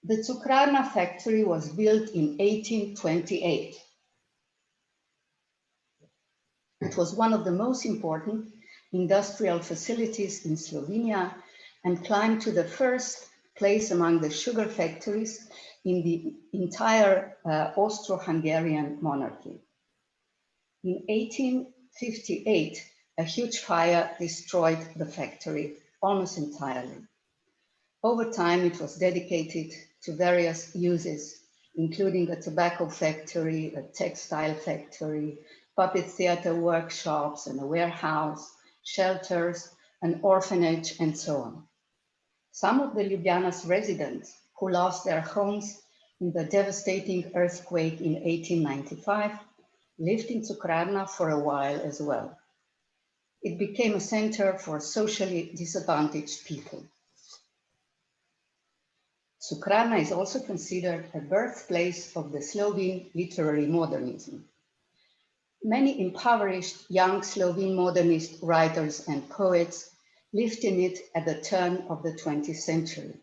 The cukrarna factory was built in 1828. It was one of the most important industrial facilities in Slovenia and climbed to the first place among the sugar factories in the entire Austro-Hungarian monarchy. In 1858, a huge fire destroyed the factory almost entirely. Over time, it was dedicated to various uses, including a tobacco factory, a textile factory, puppet theater workshops, and a warehouse, shelters, an orphanage, and so on. Some of the Ljubljana's residents who lost their homes in the devastating earthquake in 1895 lived in Cukrarna for a while as well. It became a center for socially disadvantaged people. Cukrarna is also considered a birthplace of the Slovene literary modernism. Many impoverished young Slovene modernist writers and poets lived in it at the turn of the 20th century.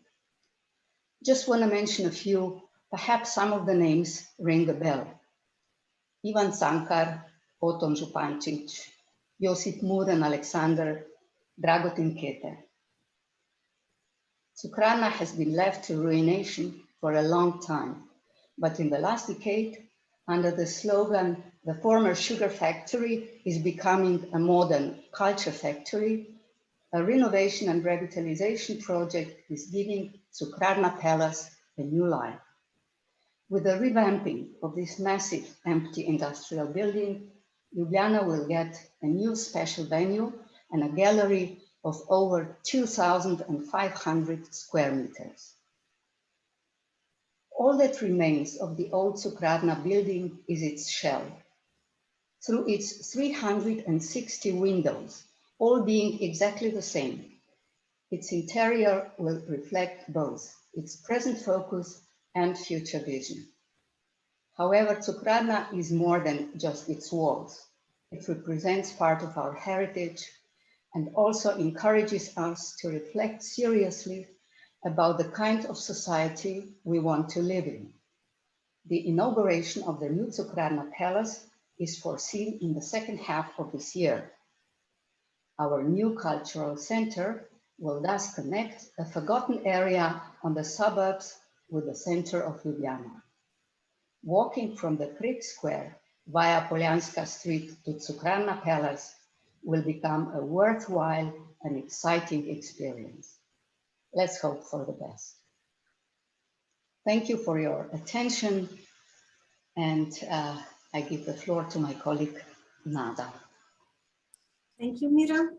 Just want to mention a few, perhaps some of the names ring a bell. Ivan Cankar, Oton Župančič, Josip Muren Alexander, Dragutin Kete. Cukrarna has been left to ruination for a long time, but in the last decade, under the slogan, "The former sugar factory is becoming a modern culture factory," a renovation and revitalization project is giving Cukrarna Palace a new life. With the revamping of this massive empty industrial building, Ljubljana will get a new special venue and a gallery of over 2,500 square meters. All that remains of the old Cukrarna building is its shell. Through its 360 windows, all being exactly the same, its interior will reflect both its present focus and future vision. However, Cukrarna is more than just its walls. It represents part of our heritage and also encourages us to reflect seriously about the kind of society we want to live in. The inauguration of the new Cukrarna Palace is foreseen in the second half of this year. Our new cultural center will thus connect a forgotten area on the suburbs with the center of Ljubljana. Walking from the Krik Square via Poljanska Street to Cukrarna Palace will become a worthwhile and exciting experience. Let's hope for the best. Thank you for your attention, and I give the floor to my colleague, Nada. Thank you, Mira.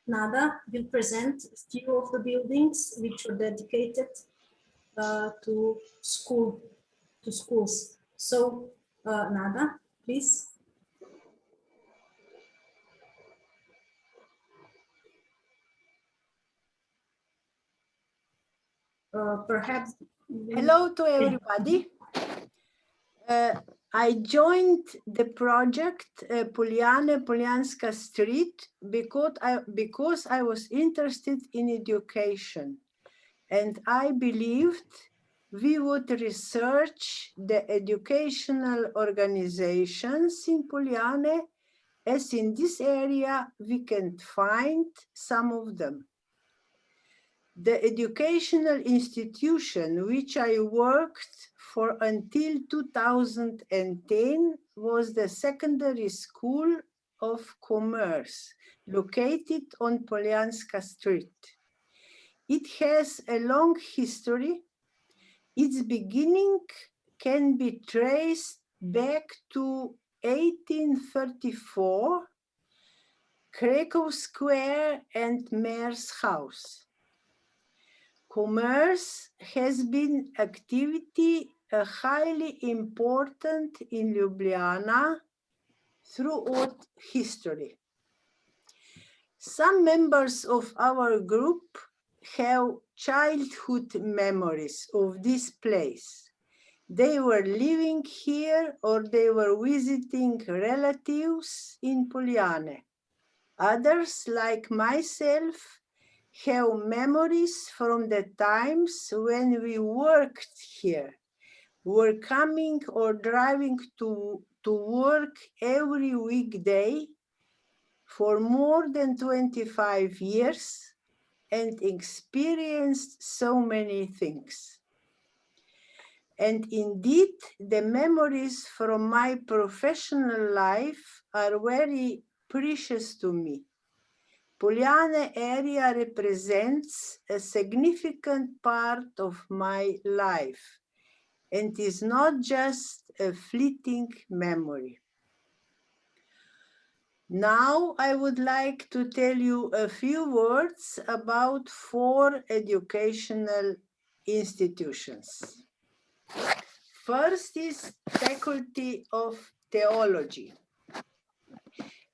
Nada will present a few of the buildings which were dedicated to schools. So, Nada, please. Perhaps. Hello to everybody. I joined the project Poljanska Street because I was interested in education, and I believed we would research the educational organizations in Poljane, as in this area we can find some of them. The educational institution which I worked for until 2010 was the secondary school of commerce located on Poljanska Street. It has a long history. Its beginning can be traced back to 1834, Krakow Square and Mayor's House. Commerce has been activity highly important in Ljubljana throughout history. Some members of our group have childhood memories of this place. They were living here or they were visiting relatives in Poljane. Others, like myself, have memories from the times when we worked here, were coming or driving to work every weekday for more than 25 years and experienced so many things. And indeed, the memories from my professional life are very precious to me. Poljane area represents a significant part of my life and is not just a fleeting memory. Now I would like to tell you a few words about 4 educational institutions. First is Faculty of Theology.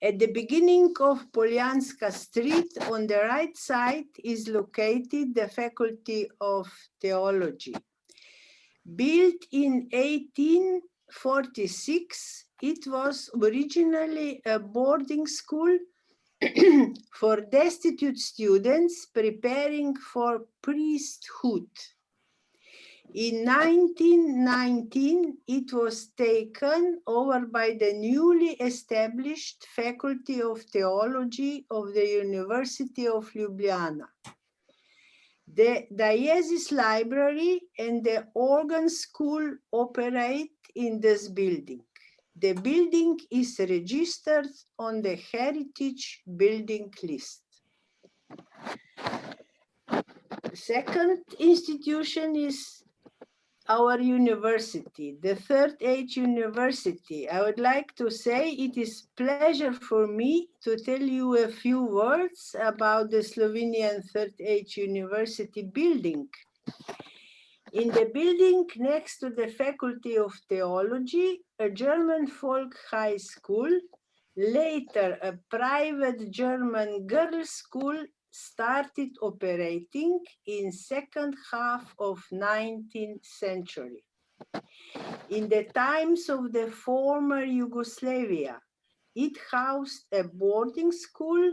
At the beginning of Poljanska Street, on the right side, is located the Faculty of Theology. Built in 1846, it was originally a boarding school for destitute students preparing for priesthood. In 1919, it was taken over by the newly established Faculty of Theology of the University of Ljubljana. The Diocese Library and the organ school operate in this building. The building is registered on the Heritage Building list. Second institution is our university, the Third Age University. I would like to say it is a pleasure for me to tell you a few words about the Slovenian Third Age University building. In the building next to the Faculty of Theology, a German folk high school, later a private German girls' school, started operating in second half of 19th century. In the times of the former Yugoslavia, it housed a boarding school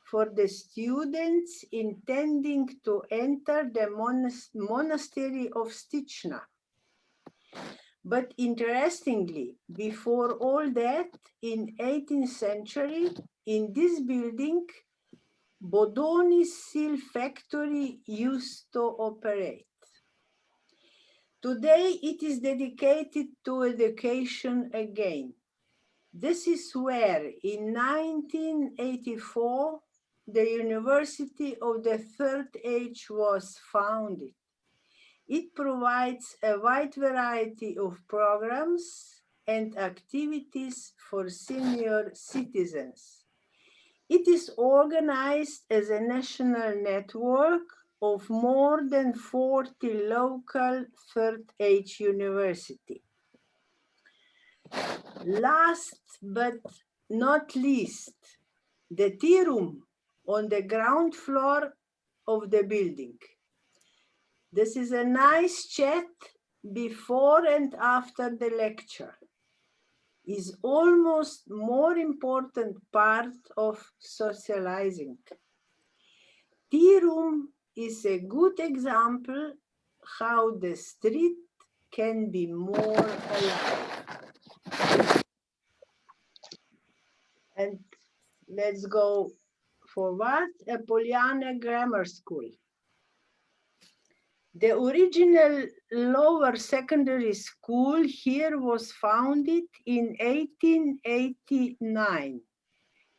for the students intending to enter the monastery of Stična. But interestingly, before all that, in 18th century, in this building, Bodoni's seal factory used to operate. Today, it is dedicated to education again. This is where, in 1984, the University of the Third Age was founded. It provides a wide variety of programs and activities for senior citizens. It is organized as a national network of more than 40 local Third Age universities. Last but not least, the tea room on the ground floor of the building. This is a nice chat before and after the lecture. Is almost more important part of socializing. Tea room is a good example how the street can be more alive. And let's go forward, a Poljana Grammar School. The original lower secondary school here was founded in 1889.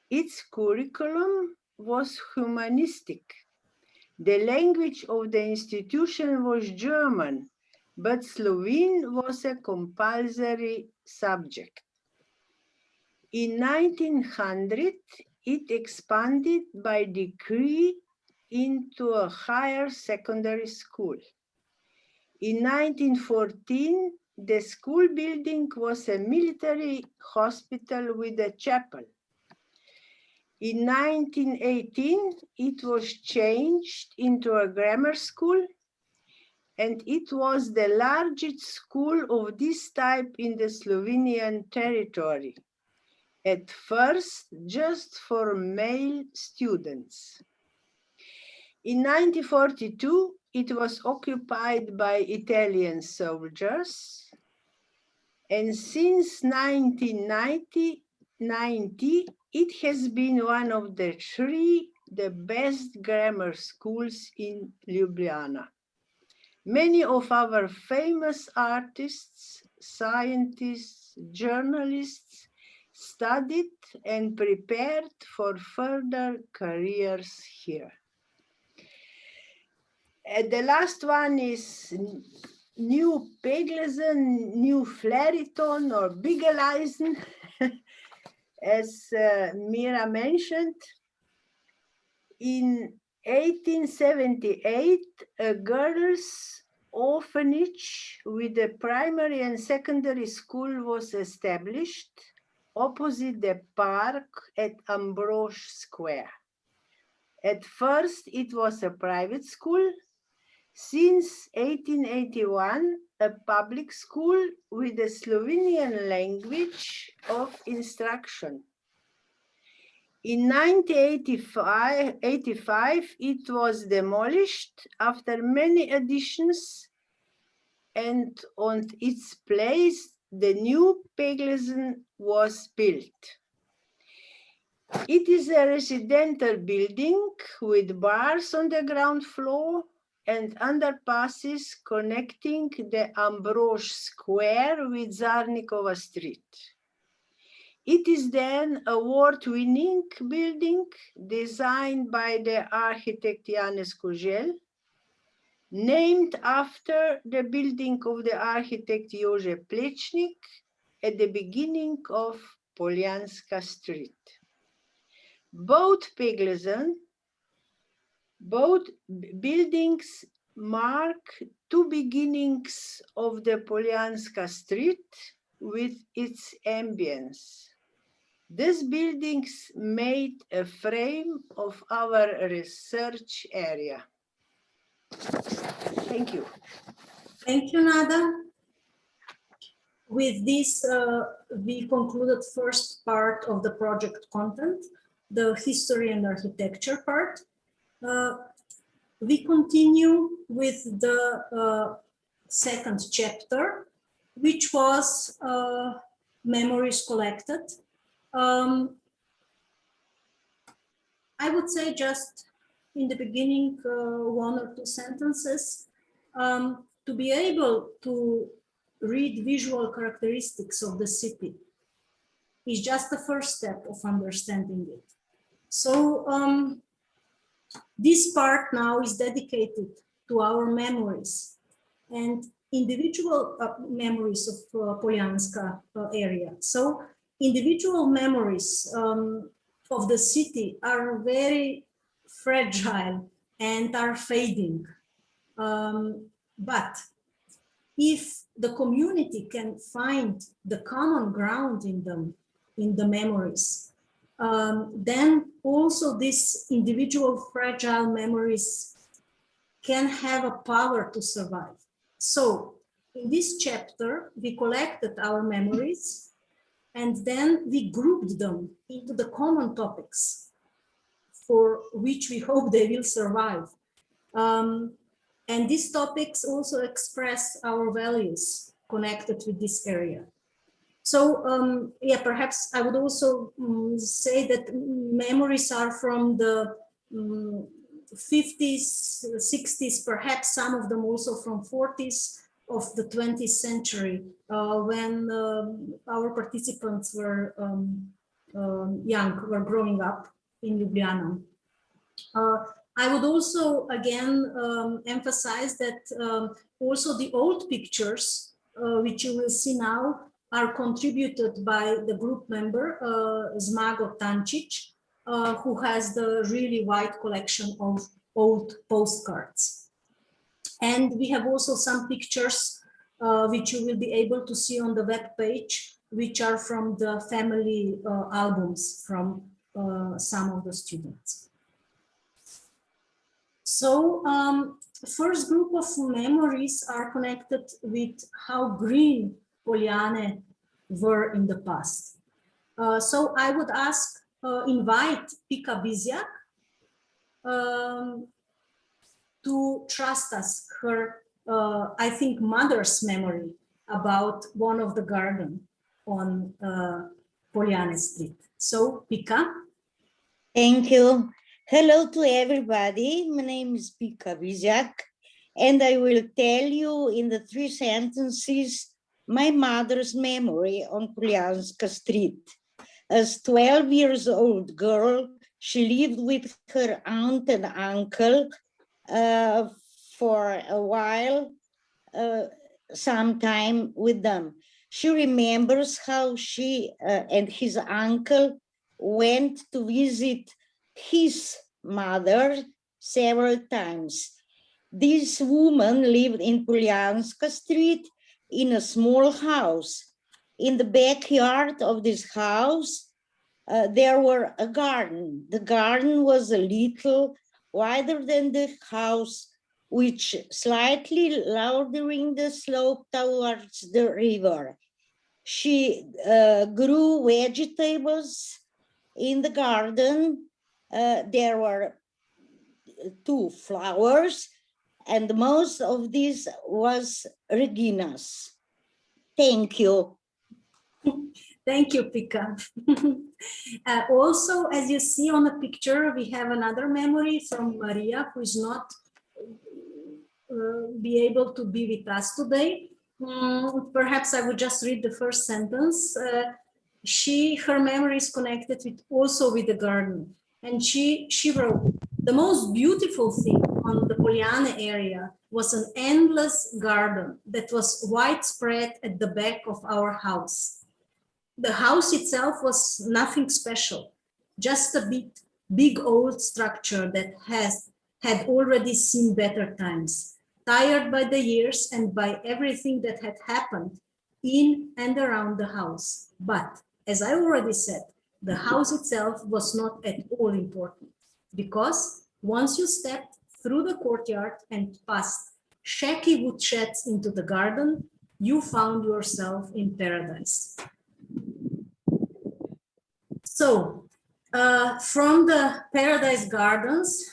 Its curriculum was humanistic. The language of the institution was German, but Slovene was a compulsory subject. In 1900, it expanded by decree into a higher secondary school. In 1914, the school building was a military hospital with a chapel. In 1918, it was changed into a grammar school, and it was the largest school of this type in the Slovenian territory. At first, just for male students. In 1942, it was occupied by Italian soldiers, and since 1990, it has been one of the three best grammar schools in Ljubljana. Many of our famous artists, scientists, journalists studied and prepared for further careers here. The last one is New Peglezen, New Fleriton or Bigeleisen, as Mira mentioned. In 1878, a girls' orphanage with a primary and secondary school was established, opposite the park at Ambrosch Square. At first, it was a private school. Since 1881, a public school with a Slovenian language of instruction. In 1985, it was demolished after many additions, and on its place, the new Peglesen was built. It is a residential building with bars on the ground floor and underpasses connecting the Ambrosch Square with Zarnikova Street. It is then an award-winning building designed by the architect Janez Koželj, named after the building of the architect Jože Plečnik at the beginning of Poljanska Street. Both buildings mark two beginnings of the Poljanska Street with its ambience. These buildings made a frame of our research area. Thank you. Thank you, Nada. With this, we concluded first part of the project content, the history and architecture part. We continue with the second chapter, which was memories collected. I would say just in the beginning, one or two sentences, to be able to read visual characteristics of the city is just the first step of understanding it. So this part now is dedicated to our memories and individual memories of Poljanska area. So individual memories of the city are very fragile and are fading. But if the community can find the common ground in them, in the memories, then also these individual fragile memories can have a power to survive. So in this chapter, we collected our memories and then we grouped them into the common topics for which we hope they will survive. And these topics also express our values connected with this area. So yeah, perhaps I would also say that memories are from the 50s, 60s, perhaps some of them also from 40s of the 20th century, when our participants were young, were growing up in Ljubljana. I would also again emphasize that also the old pictures, which you will see now, are contributed by the group member Zmago Tančić, who has the really wide collection of old postcards. And we have also some pictures which you will be able to see on the web page, which are from the family albums from some of the students. So first group of memories are connected with how green Poljane were in the past. So I would invite Pika Bizjak to trust us her, I think, mother's memory about one of the garden on Poljane Street. So Pika. Thank you. Hello to everybody. My name is Pika Bizjak, and I will tell you in the 3 sentences my mother's memory on Poljanska Street. As 12 years old girl, she lived with her aunt and uncle for a while, some time with them. She remembers how she and his uncle went to visit his mother several times. This woman lived in Poljanska Street in a small house. in the backyard of this house, there were a garden. The garden was a little wider than the house, which slightly lowering the slope towards the river. She grew vegetables in the garden. There were 2 flowers, and most of this was Regina's. Thank you. Thank you, Pika. Also, as you see on the picture, we have another memory from Maria, who is not be able to be with us today. Perhaps I would just read the first sentence. Her memory is connected also with the garden. And she wrote, the most beautiful thing on the Poljane area was an endless garden that was widespread at the back of our house. The house itself was nothing special, just a big old structure that had already seen better times, tired by the years and by everything that had happened in and around the house. But as I already said, the house itself was not at all important, because once you stepped through the courtyard and past shaky wood sheds into the garden, you found yourself in paradise. So, from the Paradise Gardens,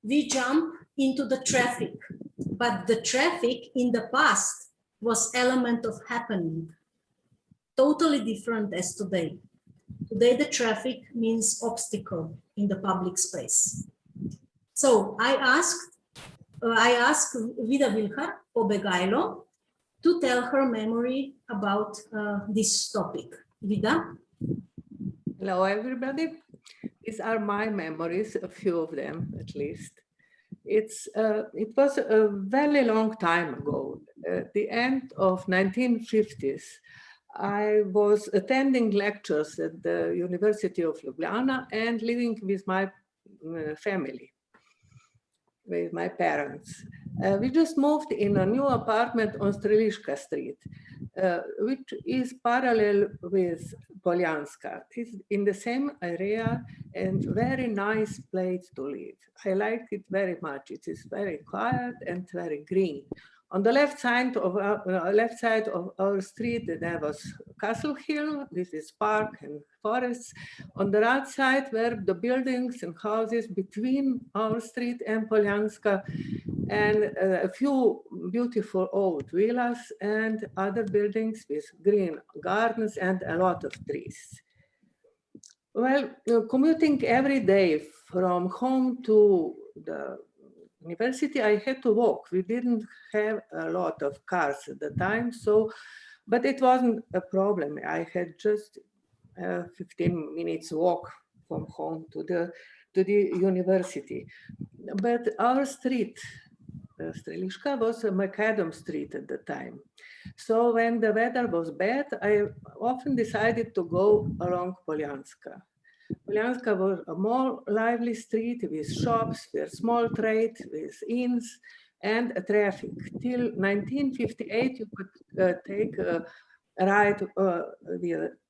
we jump into the traffic, but the traffic in the past was element of happening, totally different as today. Today, the traffic means obstacle in the public space. So I asked Vida Vilhar Pobegajlo to tell her memory about this topic. Vida? Hello, everybody. These are my memories, a few of them at least. It was a very long time ago, at the end of 1950s. I was attending lectures at the University of Ljubljana and living with my family, with my parents. We just moved in a new apartment on Streliška Street, which is parallel with Poljanska. It's in the same area and very nice place to live. I liked it very much. It is very quiet and very green. On the left side of our street, there was Castle Hill. This is park and forests. On the right side were the buildings and houses between our street and Poljanska, and a few beautiful old villas and other buildings with green gardens and a lot of trees. Well, commuting every day from home to the university, I had to walk. We didn't have a lot of cars at the time, but it wasn't a problem. I had just 15 minutes walk from home to the university. But our street, Streliška, was a macadam street at the time. So when the weather was bad, I often decided to go along Poljanska. Poljanska was a more lively street with shops, with small trade, with inns, and a traffic. Till 1958, you could take a ride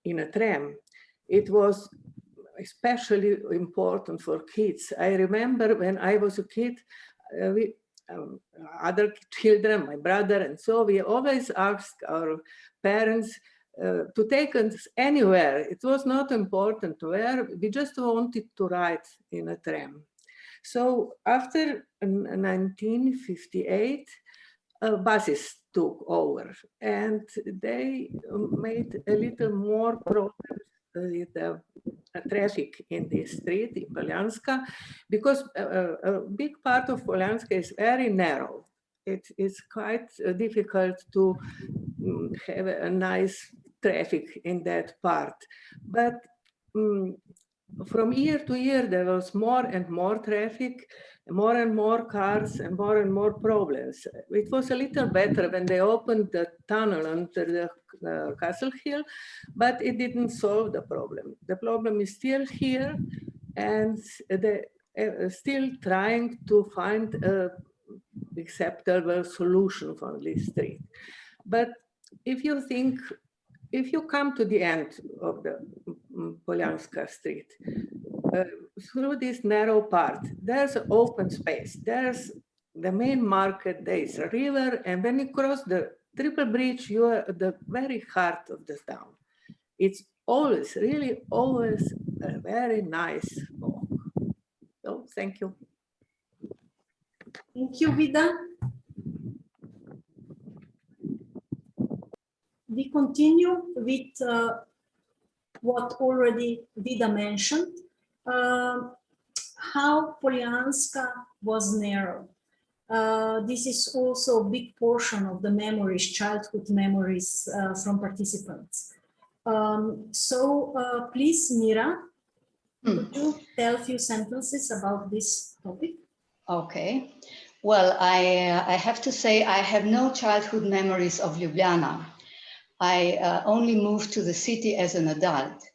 in a tram. It was especially important for kids. I remember when I was a kid, other children, my brother, and so we always asked our parents to take us anywhere. It was not important where, we just wanted to ride in a tram. So after 1958, buses took over and they made a little more problems with the traffic in this street in Poljanska, because a big part of Poljanska is very narrow. It is quite difficult to have a nice traffic in that part. But from year to year, there was more and more traffic, more and more cars, and more problems. It was a little better when they opened the tunnel under the Castle Hill, but it didn't solve the problem. The problem is still here, and they're still trying to find an acceptable solution for this street. But if you come to the end of the Poljanska Street, through this narrow part, there's an open space. There's the main market, there's a river, and when you cross the triple bridge, you are at the very heart of the town. It's always, really always a very nice walk. So thank you. Thank you, Vida. We continue with what already Vida mentioned, how Poljanska was narrow. This is also a big portion of the memories, childhood memories from participants. Please, Mira, could you tell a few sentences about this topic? Okay. Well, I have to say I have no childhood memories of Ljubljana. I only moved to the city as an adult,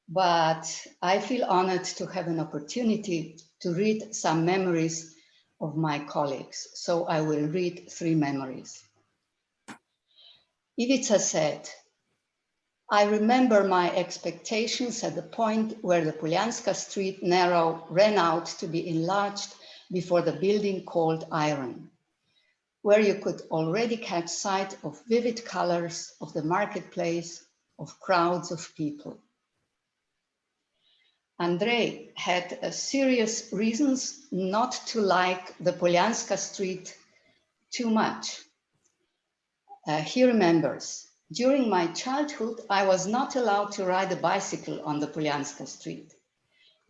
but I feel honored to have an opportunity to read some memories of my colleagues. So I will read 3 memories. Ivica said, I remember my expectations at the point where the Poljanska Street narrow ran out to be enlarged before the building called Iron, where you could already catch sight of vivid colors of the marketplace, of crowds of people. Andrei had serious reasons not to like the Poljanska Street too much. He remembers, during my childhood, I was not allowed to ride a bicycle on the Poljanska Street.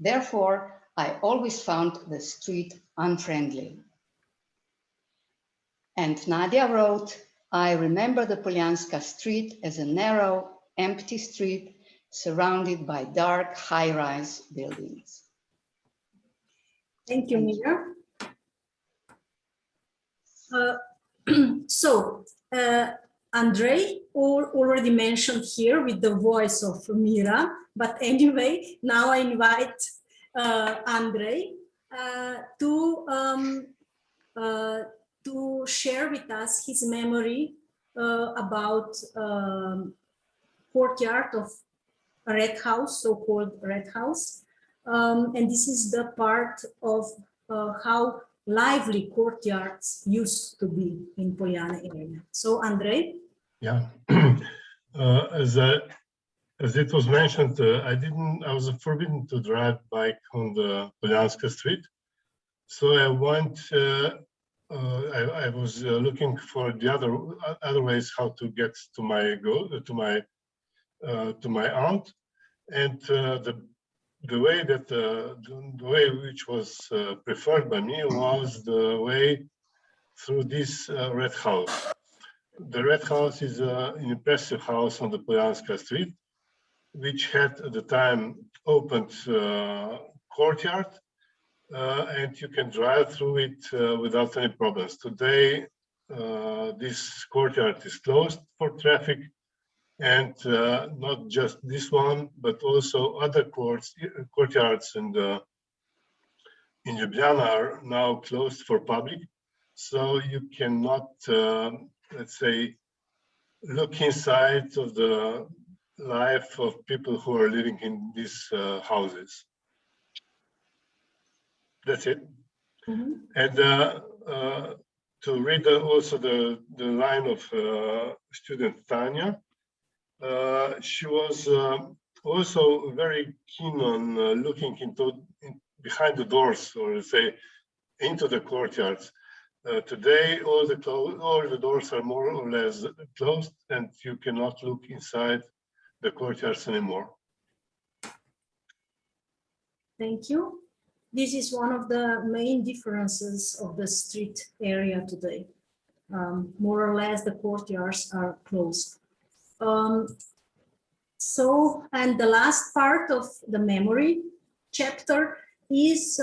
Therefore, I always found the street unfriendly. And Nadia wrote, I remember the Poljanska Street as a narrow, empty street surrounded by dark, high-rise buildings. Thank you, Mira. Andrei already mentioned here with the voice of Mira, but anyway, now I invite Andrei to share with us his memory about courtyard of Red House, so-called Red House. And this is the part of how lively courtyards used to be in Poljana area. So, Andrei? Yeah, as it was mentioned, I was forbidden to drive bike on the Poljanska Street. So I went, I was looking for the other ways how to get to my aunt, and the way which was preferred by me was the way through this Red House. The Red House is an impressive house on the Poljanska Street, which had at the time opened courtyard, and you can drive through it without any problems. Today, this courtyard is closed for traffic, and not just this one, but also other courtyards in Ljubljana are now closed for public. So you cannot, let's say, look inside of the life of people who are living in these houses. That's it. Mm-hmm. And to read also the line of student Tanya, she was also very keen on looking behind the doors, or say, into the courtyards. Today, all the doors are more or less closed, and you cannot look inside the courtyards anymore. Thank you. This is one of the main differences of the street area today. More or less, the courtyards are closed. And the last part of the memory chapter is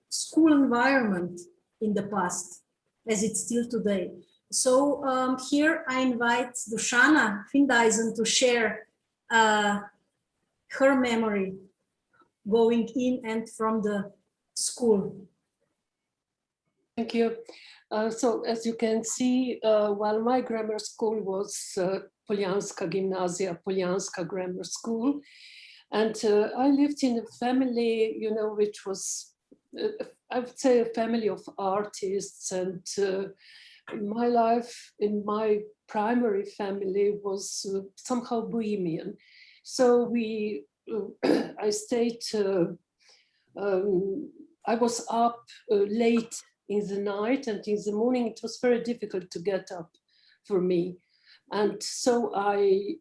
school environment in the past, as it's still today. So here I invite Dushana Findeisen to share her memory going in and from the school. Thank you. So as you can see, while my grammar school was Poljanska Gimnazja, Poljanska Grammar School, and I lived in a family, you know, which was, I would say, a family of artists, and my life in my primary family was somehow bohemian. So I stayed, I was up late in the night, and in the morning it was very difficult to get up for me. And so I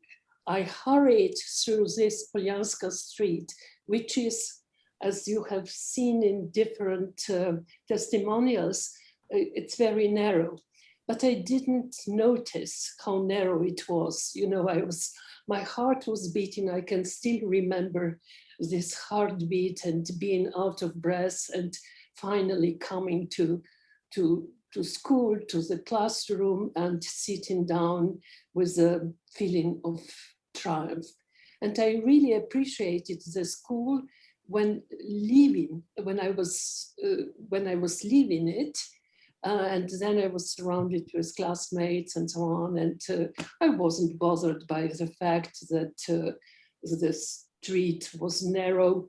hurried through this Poljanska street, which is, as you have seen in different testimonials, it's very narrow. But I didn't notice how narrow it was. You know, my heart was beating. I can still remember this heartbeat and being out of breath and finally coming to school, to the classroom, and sitting down with a feeling of triumph. And I really appreciated the school when I was leaving it. And then I was surrounded with classmates and so on. And I wasn't bothered by the fact that the street was narrow.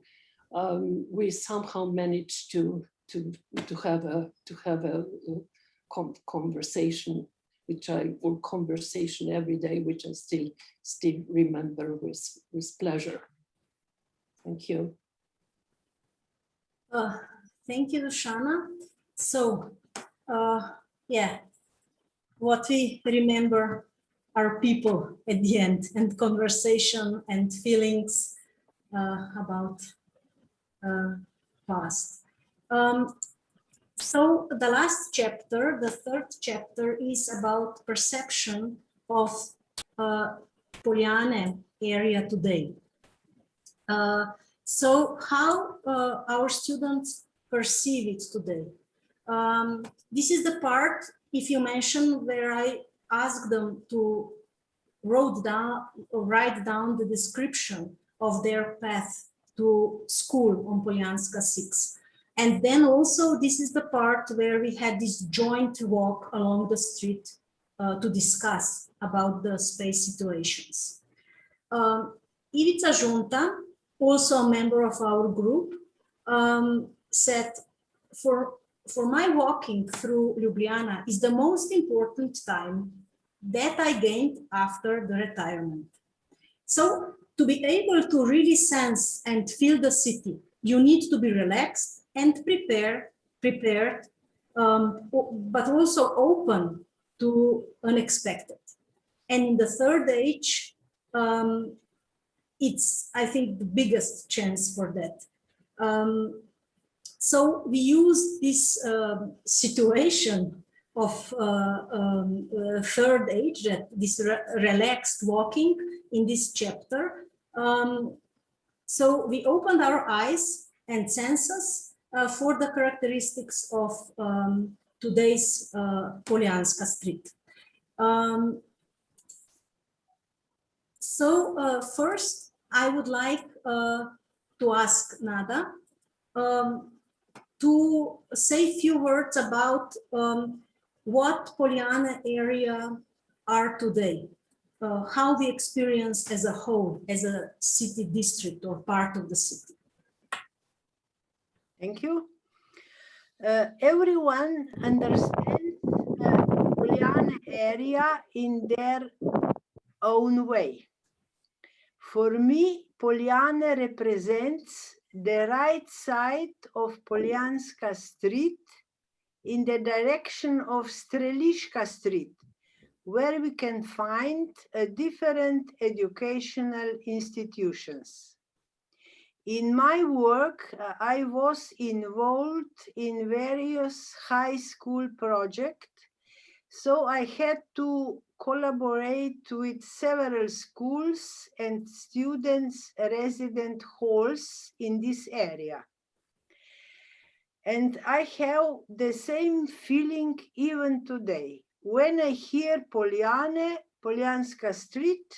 We somehow managed to have a conversation, or conversation every day, which I still remember with pleasure. Thank you. Thank you, Shana. So, yeah, what we remember are people at the end, and conversation and feelings about past. So the last chapter, the third chapter, is about perception of Poljane area today. So how our students perceive it today. This is the part, if you mention, where I asked them to write down the description of their path to school on Poljanska 6. And then also this is the part where we had this joint walk along the street to discuss about the space situations. Ivica Junta, also a member of our group, said, for my walking through Ljubljana is the most important time that I gained after the retirement. So to be able to really sense and feel the city, you need to be relaxed and prepared, but also open to unexpected. And in the third age, it's, I think, the biggest chance for that. So we use this situation of third age, this relaxed walking in this chapter. So we opened our eyes and senses for the characteristics of today's Poljanska street. So first, I would like to ask Nada to say a few words about what Poljana area are today, how we experience as a whole, as a city district or part of the city. Thank you. Everyone understands Poljana area in their own way. For me, Poljana represents the right side of Poljanska street in the direction of Streliška street, where we can find different educational institutions. In my work, I was involved in various high school projects, so I had to collaborate with several schools and students' resident halls in this area. And I have the same feeling even today. When I hear Poljanska street,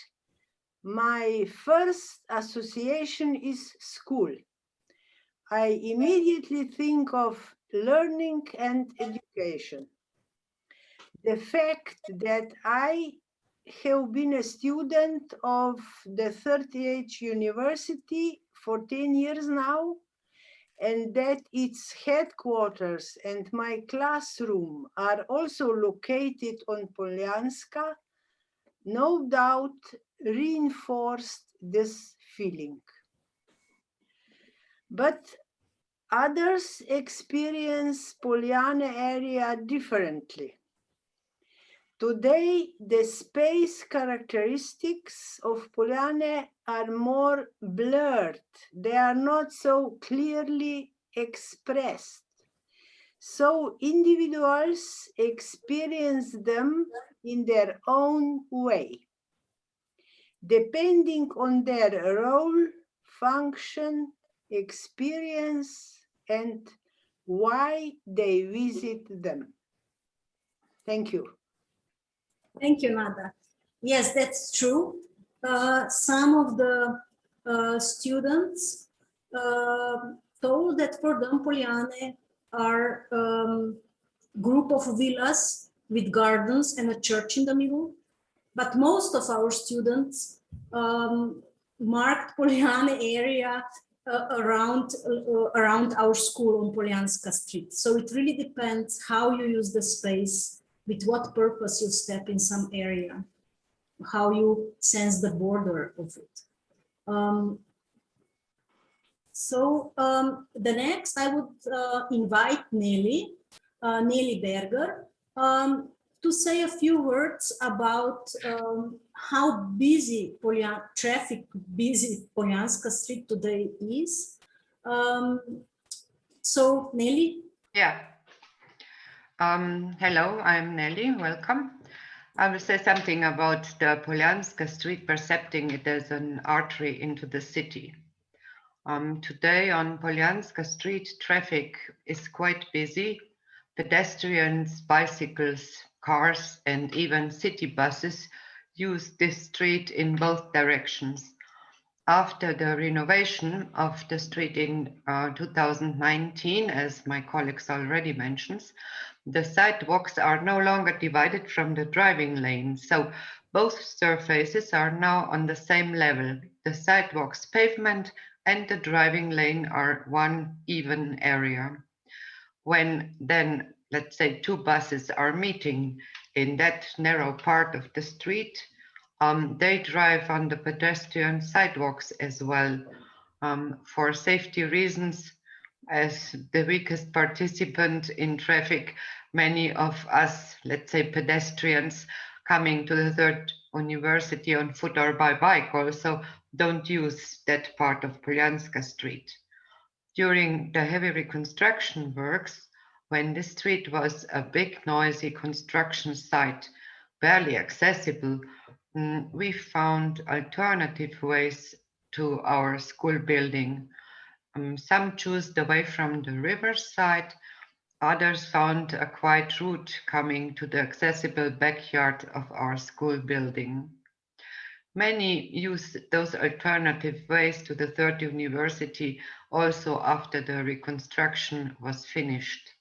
my first association is school. I immediately think of learning and education. The fact that I have been a student of the 30H University for 10 years now, and that its headquarters and my classroom are also located on Poljanska, no doubt reinforced this feeling. But others experience Poljana area differently. Today, the space characteristics of Poljane are more blurred. They are not so clearly expressed. So individuals experience them in their own way, depending on their role, function, experience, and why they visit them. Thank you. Thank you, Nada. Yes, that's true. Some of the students told that for them, Poljane are group of villas with gardens and a church in the middle. But most of our students marked Poljane area around our school on Poljanska Street. So it really depends how you use the space, with what purpose you step in some area, how you sense the border of it. The next, I would invite Nelly Berger, to say a few words about how busy busy Poljanska Street today is. So Nelly? Yeah. Hello, I'm Nelly, welcome. I will say something about the Poljanska Street, percepting it as an artery into the city. Today on Poljanska Street, traffic is quite busy. Pedestrians, bicycles, cars, and even city buses use this street in both directions. After the renovation of the street in 2019, as my colleagues already mentioned, the sidewalks are no longer divided from the driving lane. So both surfaces are now on the same level. The sidewalks pavement and the driving lane are one even area. When then, let's say, two buses are meeting in that narrow part of the street, they drive on the pedestrian sidewalks as well. For safety reasons, as the weakest participant in traffic, many of us, let's say pedestrians, coming to the third university on foot or by bike also don't use that part of Poljanska Street. During the heavy reconstruction works, when the street was a big noisy construction site, barely accessible, we found alternative ways to our school building. Some chose the way from the riverside, others found a quiet route coming to the accessible backyard of our school building. Many use those alternative ways to the third university also after the reconstruction was finished.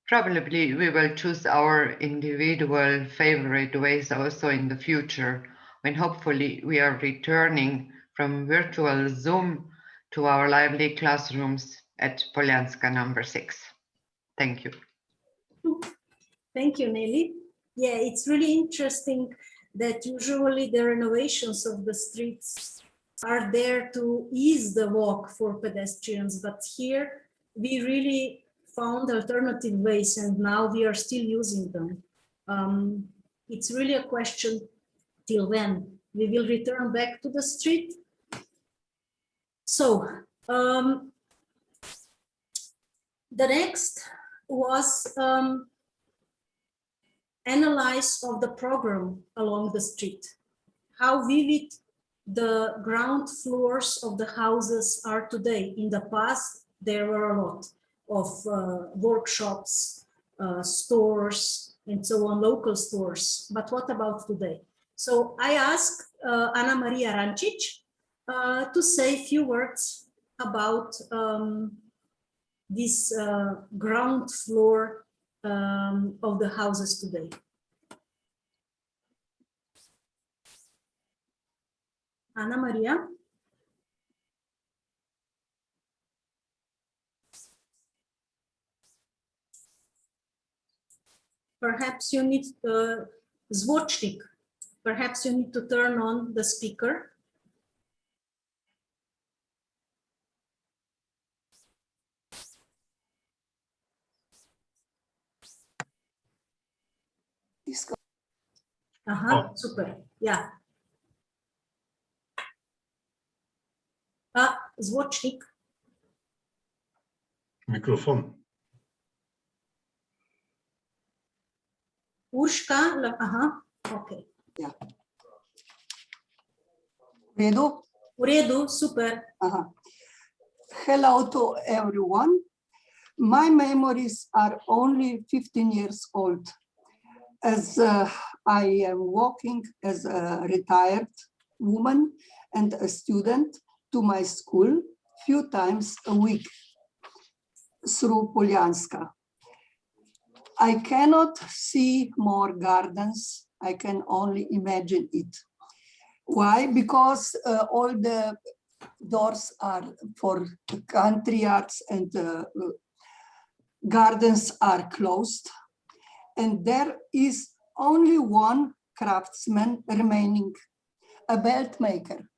Probably we will choose our individual favorite ways also in the future, when hopefully we are returning from virtual Zoom to our lively classrooms at Poljanska number 6. Thank you. Thank you, Nelly. Yeah, it's really interesting that usually the renovations of the streets are there to ease the walk for pedestrians, but here we really found alternative ways and now we are still using them. It's really a question till when we will return back to the street. So the next was analysis of the program along the street, how vivid the ground floors of the houses are today. In the past, there were a lot of workshops, stores, and so on, local stores. But what about today? So I asked Ana Maria Rancic to say a few words about this ground floor of the houses today? Ana Maria? Perhaps you need zvočnik. Perhaps you need to turn on the speaker. Aha, super. Ja. Zvočnik. Mikrofon. Urška, aha, okay. Ja. V redu? V redu, super. Aha. Hello to everyone. My memories are only 15 years old, as I am working as a retired woman and a student to my school few times a week through Poljanska. I cannot see more gardens. I can only imagine it. Why? Because all the doors are for country yards and gardens are closed. And there is only one craftsman remaining, a belt maker.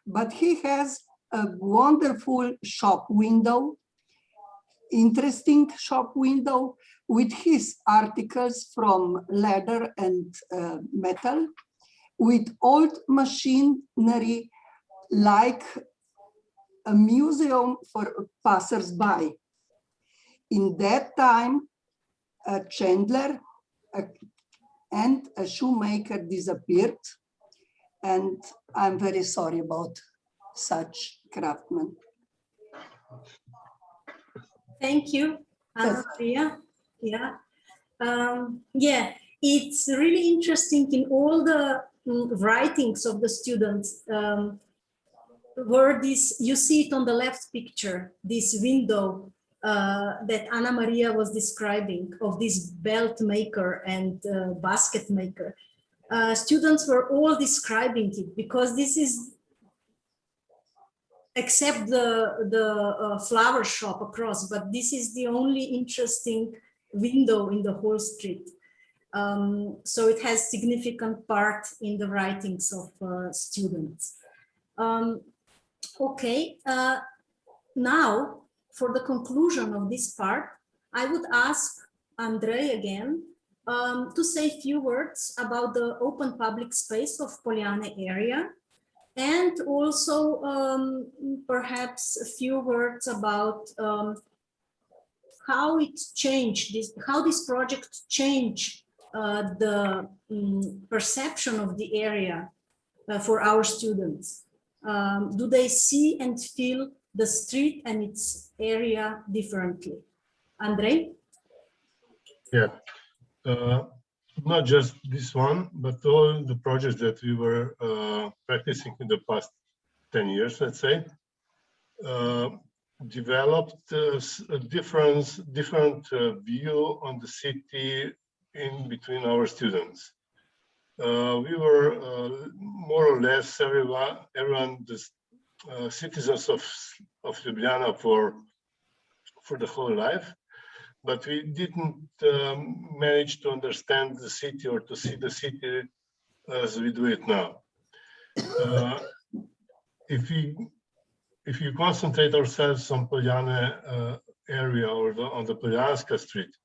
But he has a wonderful shop window, interesting shop window with his articles from leather and metal, with old machinery like a museum for passers-by. In that time, a chandler and a shoemaker disappeared, and I'm very sorry about such craftsmen. Thank you, Ana Maria. Yeah. Yeah, it's really interesting in all the writings of the students where this, you see it on the left picture, this window that Ana Maria was describing of this belt maker and basket maker. Students were all describing it because this is, except the flower shop across, but this is the only interesting window in the whole street. So it has significant part in the writings of students. Okay, now for the conclusion of this part, I would ask Andrei again to say a few words about the open public space of Poljane area, and also perhaps a few words about how it changed, how this project changed the perception of the area for our students. Do they see and feel the street and its area differently? Andrei? Yeah, not just this one, but all the projects that we were practicing in the past 10 years, let's say, developed a different view on the city in between our students. We were more or less everyone citizens of Ljubljana for the whole life, but we didn't manage to understand the city or to see the city as we do it now. If we concentrate ourselves on Poljane area or on the Poljanska street,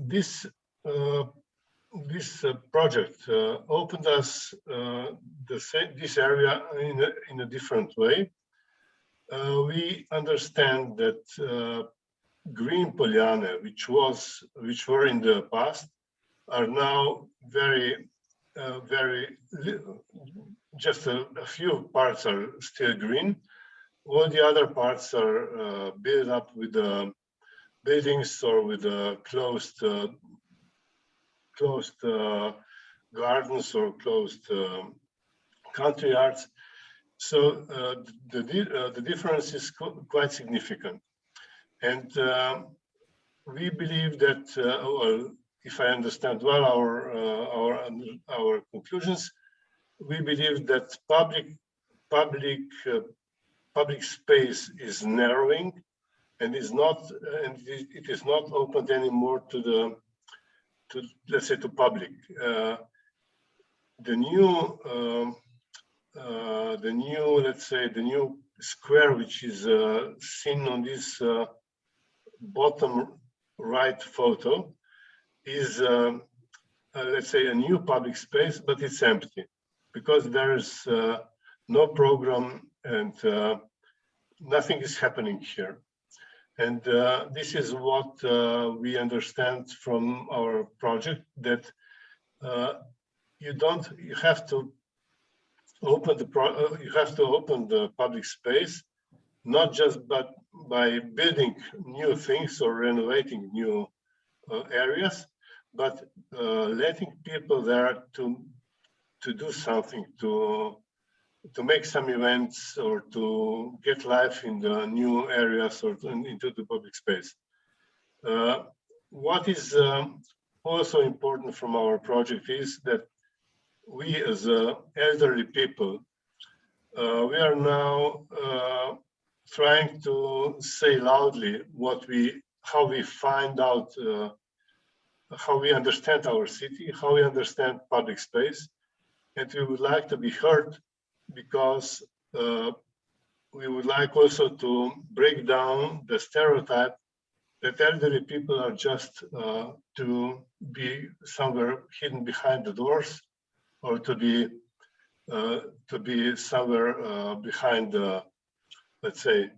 this project opened us this area in a different way. We understand that green Poljane, which were in the past, are now very just a few parts are still green. All the other parts are built up with buildings or with closed gardens or closed country yards. So the difference is quite significant. And we believe that, well, if I understand well our conclusions, we believe that public space is narrowing and is not, and it is not opened anymore to let's say to public. The new square, which is seen on this bottom right photo, is let's say a new public space, but it's empty because there is no program and nothing is happening here. And this is what we understand from our project, that you have to open the public space, not just by building new things or renovating new areas, but letting people there to do something, to make some events or to get life in the new areas or into the public space. What is also important from our project is that we as elderly people, we are now trying to say loudly how we find out, how we understand our city, how we understand public space, and we would like to be heard, because we would like also to break down the stereotype that elderly people are just to be somewhere hidden behind the doors, or to be somewhere behind the, let's say,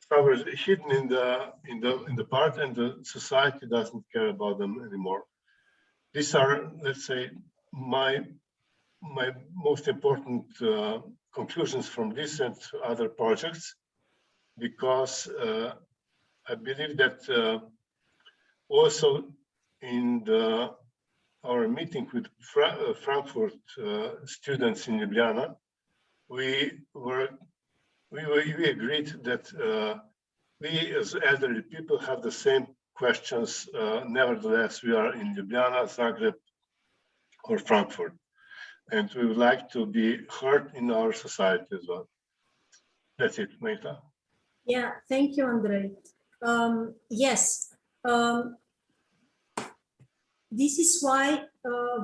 somewhere hidden in the part, and the society doesn't care about them anymore. These are, let's say, my most important conclusions from this and other projects, because I believe that also in our meeting with Frankfurt students in Ljubljana, we agreed that we as elderly people have the same questions. Nevertheless, we are in Ljubljana, Zagreb, or Frankfurt, and we would like to be heard in our society as well. That's it, Meita. Yeah, thank you, Andrei. Yes, this is why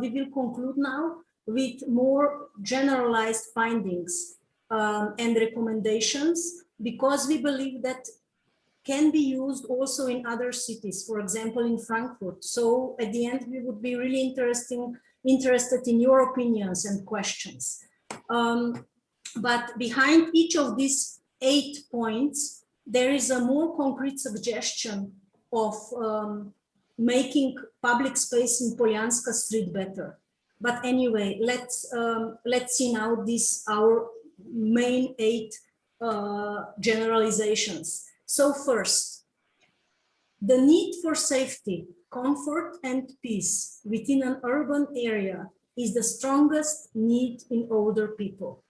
we will conclude now with more generalized findings and recommendations, because we believe that can be used also in other cities, for example, in Frankfurt. So at the end, we would be really interested in your opinions and questions. But behind each of these 8 points, there is a more concrete suggestion of making public space in Poljanska Street better. But anyway, let's see now our main 8 generalizations. So first, the need for safety, comfort, and peace within an urban area is the strongest need in older people.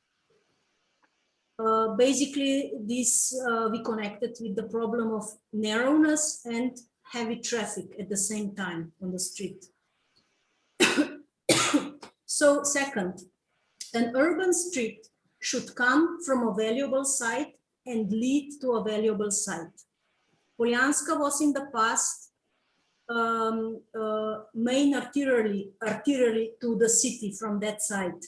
Basically, this we connected with the problem of narrowness and heavy traffic at the same time on the street. So second, an urban street should come from a valuable site and lead to a valuable site. Poljanska was in the past main arterially to the city from that site.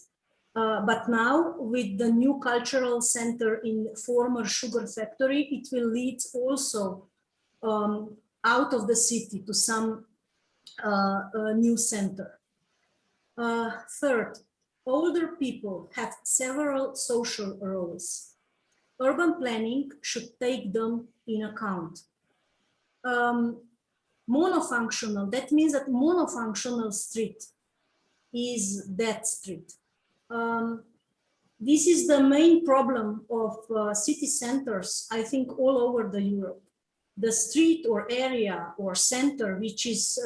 But now, with the new cultural center in former sugar factory, it will lead also out of the city to some new center. Third, older people have several social roles. Urban planning should take them in account. Monofunctional, that means that monofunctional street is that street. This is the main problem of city centers, I think, all over the Europe. The street or area or center which is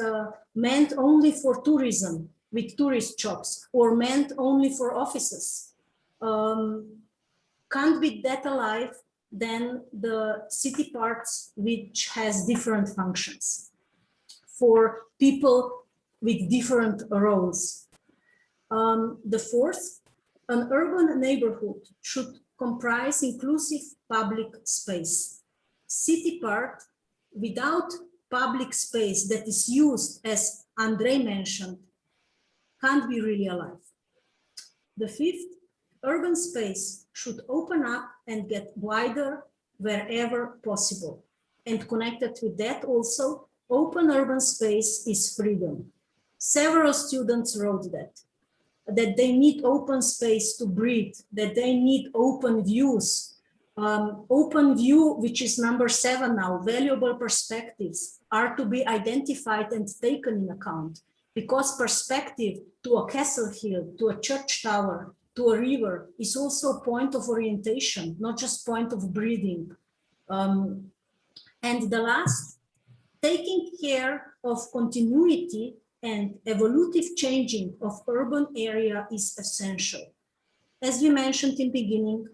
meant only for tourism with tourist shops, or meant only for offices, can't be that alive than the city parts which has different functions for people with different roles. The fourth, an urban neighborhood should comprise inclusive public space. City part without public space that is used, as Andrei mentioned, can't be really alive. The fifth, urban space should open up and get wider wherever possible. And connected with that also, open urban space is freedom. Several students wrote that they need open space to breathe, that they need open views. Open view, which is number 7 now, valuable perspectives are to be identified and taken in account, because perspective to a castle hill, to a church tower, to a river is also a point of orientation, not just point of breathing. And the last, taking care of continuity and evolutive changing of urban area is essential. As we mentioned in the beginning,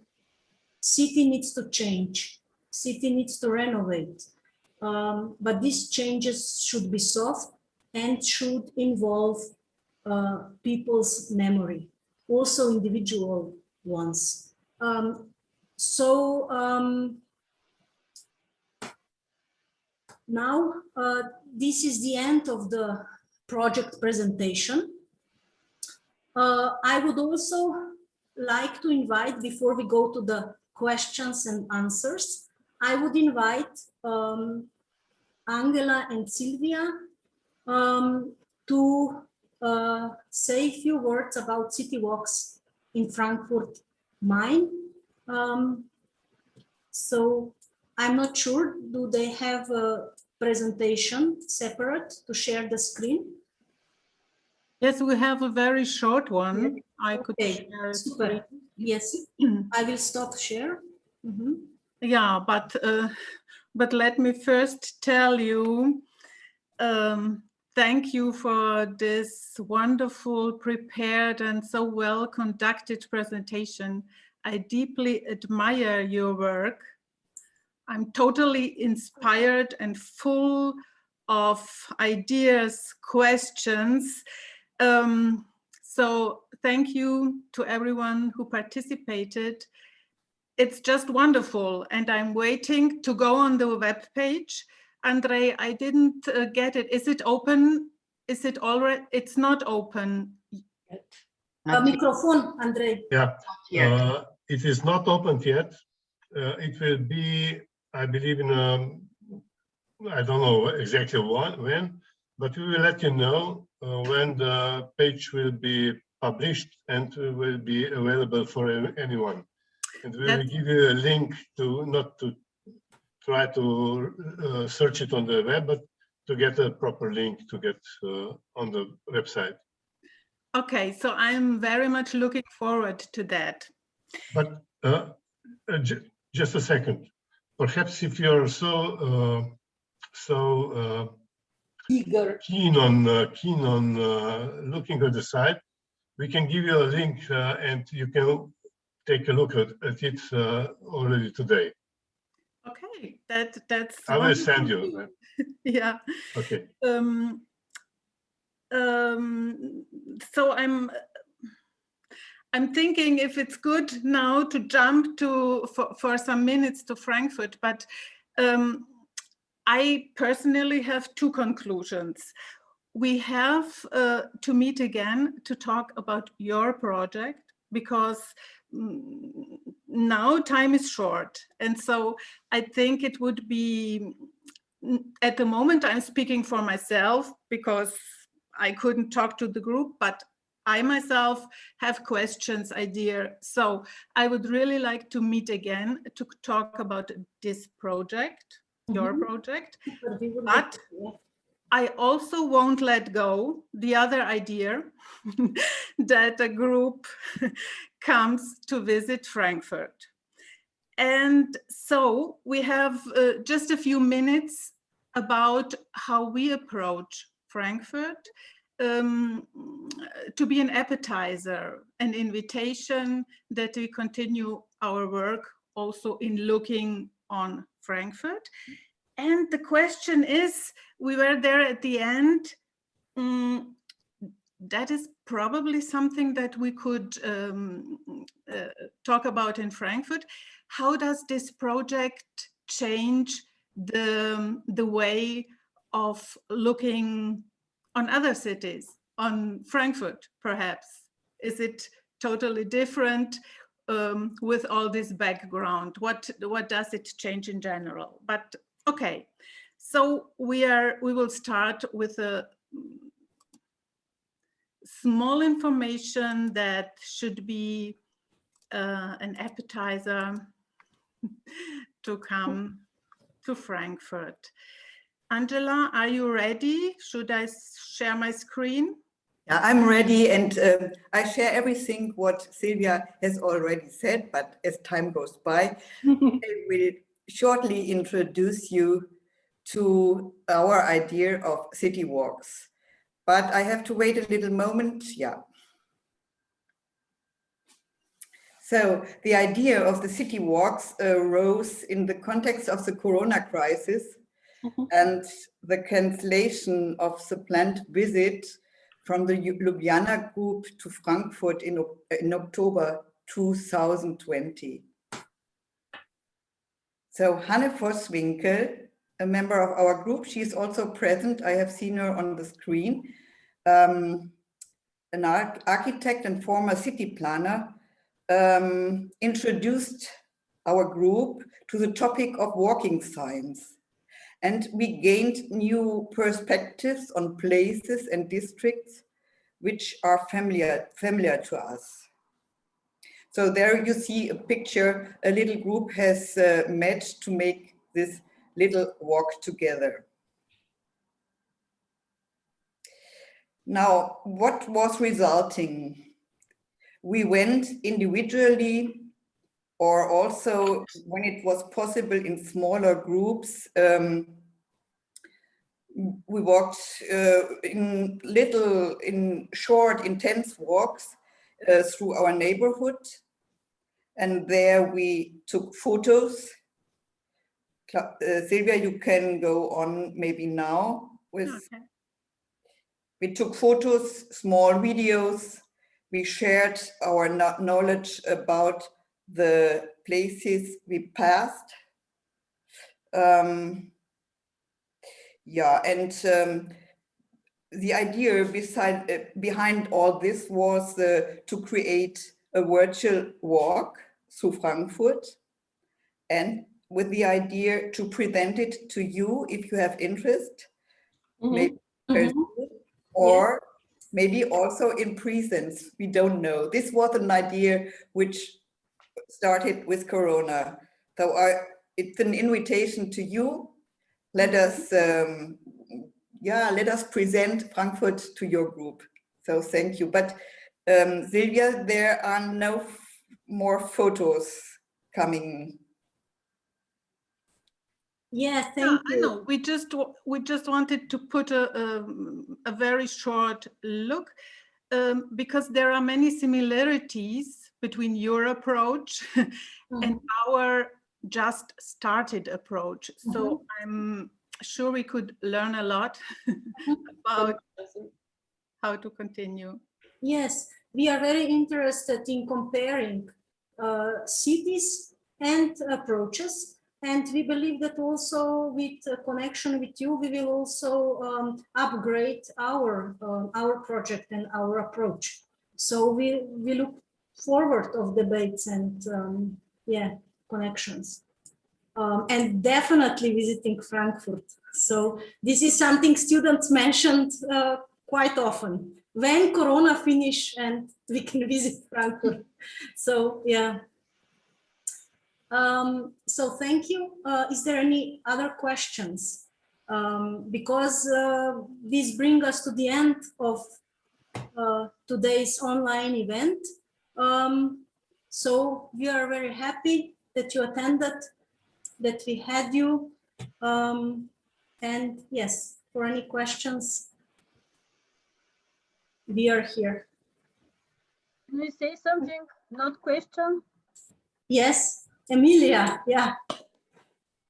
city needs to change, city needs to renovate, but these changes should be soft and should involve people's memory, also individual ones. Now, this is the end of the project presentation. I would also like to invite, before we go to the questions and answers, I would invite Angela and Sylvia to say a few words about city walks in Frankfurt Main. So I'm not sure, do they have a presentation separate to share the screen? Yes, we have a very short one. I could share. Super. Yes, I will stop share. Mm-hmm. Yeah, but let me first tell you, thank you for this wonderful, prepared, and so well conducted presentation. I deeply admire your work. I'm totally inspired and full of ideas, questions. So thank you to everyone who participated. It's just wonderful, and I'm waiting to go on the web page. Andrei, I didn't get it. Is it open? Is it already? It's not open yet. Microphone, Andrei. Yeah, it is not opened yet. It will be, I believe, in I don't know exactly when, but we will let you know when the page will be published and will be available for anyone. And we will give you a link to, not to try to search it on the web, but to get a proper link to get on the website. Okay, so I'm very much looking forward to that. But just a second. Perhaps if you're so keen on looking at the site, we can give you a link and you can take a look at it already today. Okay, that's. I will send you. Yeah. Okay. So I'm thinking if it's good now to jump to for some minutes to Frankfurt, but I personally have two conclusions. We have to meet again to talk about your project, because now time is short. And so I think it would be, at the moment I'm speaking for myself because I couldn't talk to the group, but I myself have questions, ideas. So I would really like to meet again to talk about this project, your project, but I also won't let go the other idea that a group comes to visit Frankfurt. And so we have just a few minutes about how we approach Frankfurt, to be an appetizer, an invitation that we continue our work also in looking on Frankfurt. And the question is, we were there at the end. That is probably something that we could talk about in Frankfurt. How does this project change the way of looking on other cities, on Frankfurt, perhaps? Is it totally different with all this background? What does it change in general? But okay, so we will start with a small information that should be an appetizer to come to Frankfurt. Angela, are you ready? Should I share my screen? Yeah, I'm ready, and I share everything what Silvia has already said, but as time goes by, I will shortly introduce you to our idea of city walks. But I have to wait a little moment, yeah. So the idea of the city walks arose in the context of the Corona crisis and the cancellation of the planned visit from the Ljubljana group to Frankfurt in October 2020. So Hanne Vosswinkel, a member of our group, she's also present. I have seen her on the screen. An architect and former city planner, introduced our group to the topic of walking science. And we gained new perspectives on places and districts which are familiar to us. So there you see a picture, a little group has met to make this little walk together. Now, what was resulting? We went individually, or also when it was possible in smaller groups. We walked in short, intense walks through our neighborhood. And there we took photos. Silvia, you can go on maybe now with. Okay. We took photos, small videos. We shared our knowledge about the places we passed. Yeah, and the idea behind all this was to create a virtual walk through Frankfurt, and with the idea to present it to you if you have interest, maybe or maybe also in presence, we don't know. This was an idea which started with Corona. So it's an invitation to you. Let us, let us present Frankfurt to your group. So thank you. But Silvia, there are no more photos coming. Yeah, thank you. I know. We just wanted to put a very short look because there are many similarities between your approach and our just started approach. So I'm sure we could learn a lot about how to continue. Yes, we are very interested in comparing cities and approaches. And we believe that also with a connection with you, we will also upgrade our project and our approach. So we look forward of debates and connections. And definitely visiting Frankfurt. So this is something students mentioned quite often. When Corona finish and we can visit Frankfurt. So yeah. So thank you. Is there any other questions? Because this brings us to the end of today's online event. So we are very happy that you attended, that we had you. And yes, for any questions, we are here. Can you say something, not question? Yes. Emilia, yeah,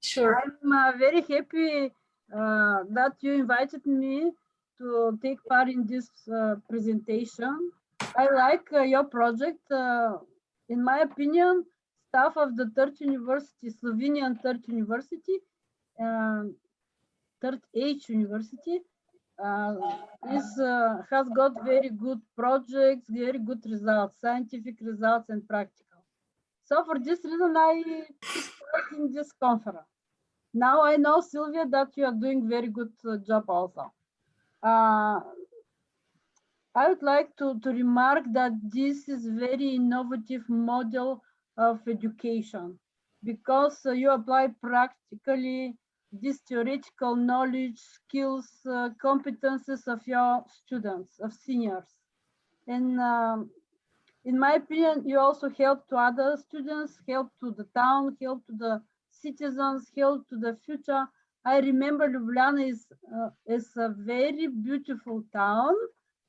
sure. I'm very happy that you invited me to take part in this presentation. I like your project. In my opinion, staff of the Third University, Slovenian Third University, Third Age University, has got very good projects, very good results, scientific results and practical. So for this reason, I took in this conference. Now I know, Sylvia, that you are doing very good job also. I would like to remark that this is very innovative model of education, because you apply practically this theoretical knowledge, skills, competences of your students, of seniors. And in my opinion, you also help to other students, help to the town, help to the citizens, help to the future. I remember Ljubljana is a very beautiful town.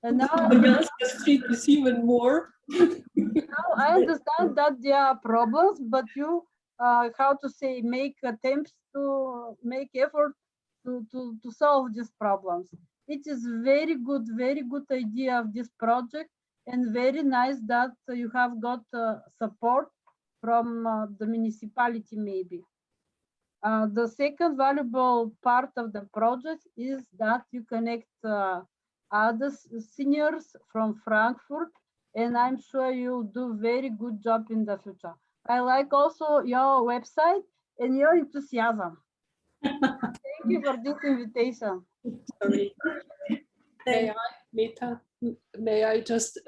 And now Poljanska Street is even more. Now I understand that there are problems, but you, how to say, make attempts to make effort to solve these problems. It is very good idea of this project, and very nice that you have got support from the municipality maybe. The second valuable part of the project is that you connect other seniors from Frankfurt, and I'm sure you'll do very good job in the future. I like also your website and your enthusiasm. Thank you for this invitation. Sorry. May I, Meta? May I just,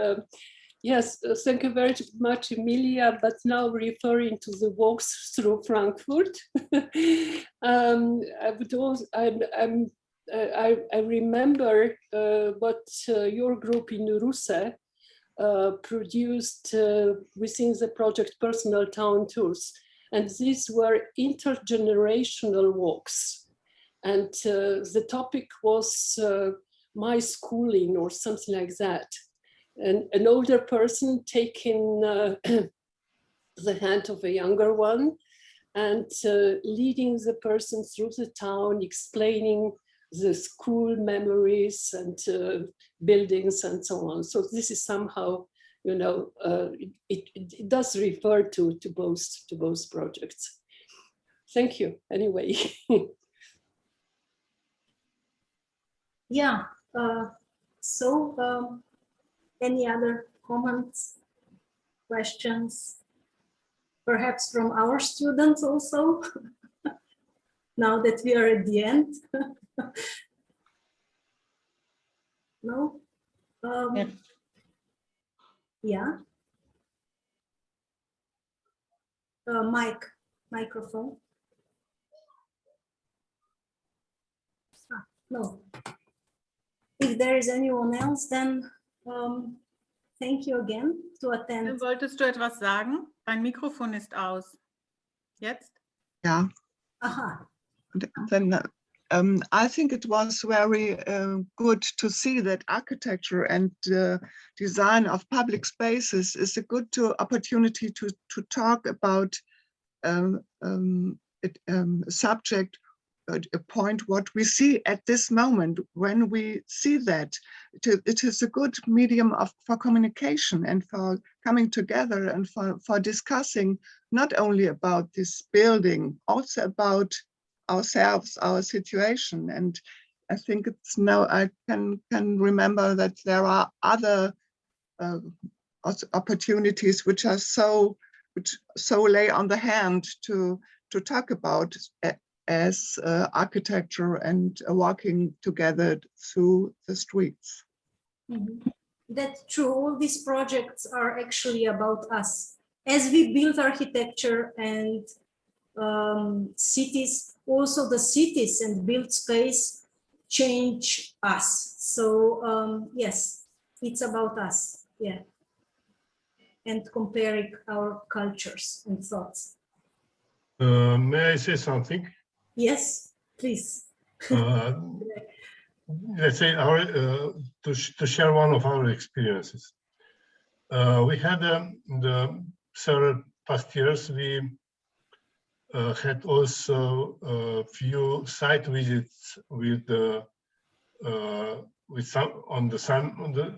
yes, thank you very much, Emilia, but now referring to the walks through Frankfurt. I would also, I remember what your group in Russe produced within the project Personal Town Tours. And these were intergenerational walks. And the topic was my schooling or something like that. And an older person taking the hand of a younger one and leading the person through the town, explaining the school memories and buildings and so on. So this is somehow, you know, it does refer to both projects. Thank you, anyway. Yeah, so any other comments, questions, perhaps from our students also, now that we are at the end? No? Yeah. Microphone. No. If there is anyone else, then thank you again to attend. Wolltest du etwas sagen? Dein Mikrofon ist aus. Jetzt? Yeah. Aha. Then I think it was very good to see that architecture and design of public spaces is a good opportunity to talk about a subject, a point what we see at this moment. When we see that, it is a good medium for communication and for coming together and for discussing not only about this building, also about ourselves, our situation. And I think it's now I can remember that there are other opportunities which lay on the hand to talk about as architecture and walking together through the streets. Mm-hmm. That's true. All these projects are actually about us. As we build architecture and cities, also the cities and built space change us. So yes, it's about us, yeah. And comparing our cultures and thoughts. May I say something? Yes, please. Let's say to share one of our experiences. We had the several past years, we had also a few site visits with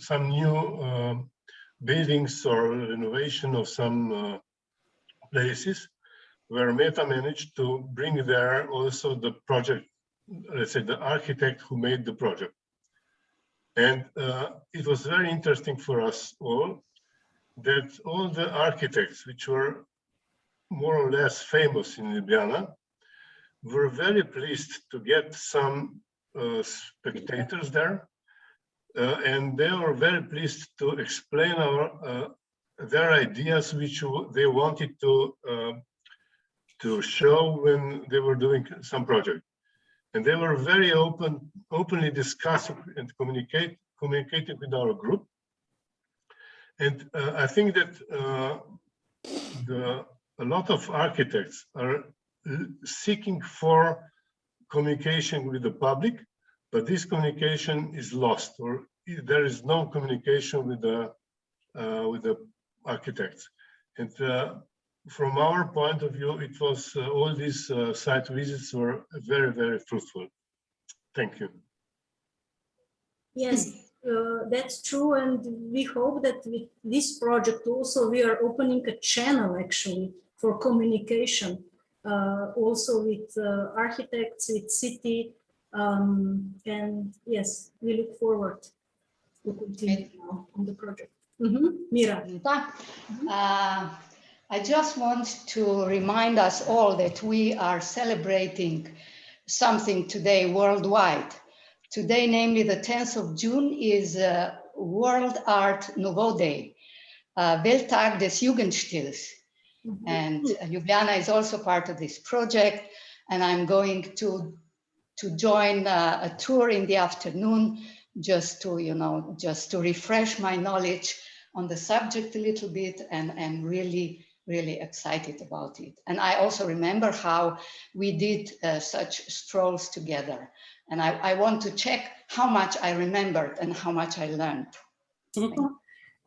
some new buildings or renovation of some places, where Meta managed to bring there also the project, let's say the architect who made the project. And it was very interesting for us all that all the architects, which were more or less famous in Ljubljana, were very pleased to get some spectators there. And they were very pleased to explain their ideas, which they wanted to show when they were doing some project. And they were very openly discussing and communicating with our group. And I think that a lot of architects are seeking for communication with the public, but this communication is lost, or there is no communication with the architects. And from our point of view, it was all these site visits were very, very fruitful. Thank you. Yes, that's true. And we hope that with this project also we are opening a channel actually for communication, also with architects, with city. And yes, we look forward to continue now on the project. Mira. I just want to remind us all that we are celebrating something today worldwide. Today, namely the 10th of June, is World Art Nouveau Day, Welttag des Jugendstils. And Ljubljana is also part of this project. And I'm going to join a tour in the afternoon just to, just to refresh my knowledge on the subject a little bit, and really excited about it. And I also remember how we did such strolls together. And I want to check how much I remembered and how much I learned.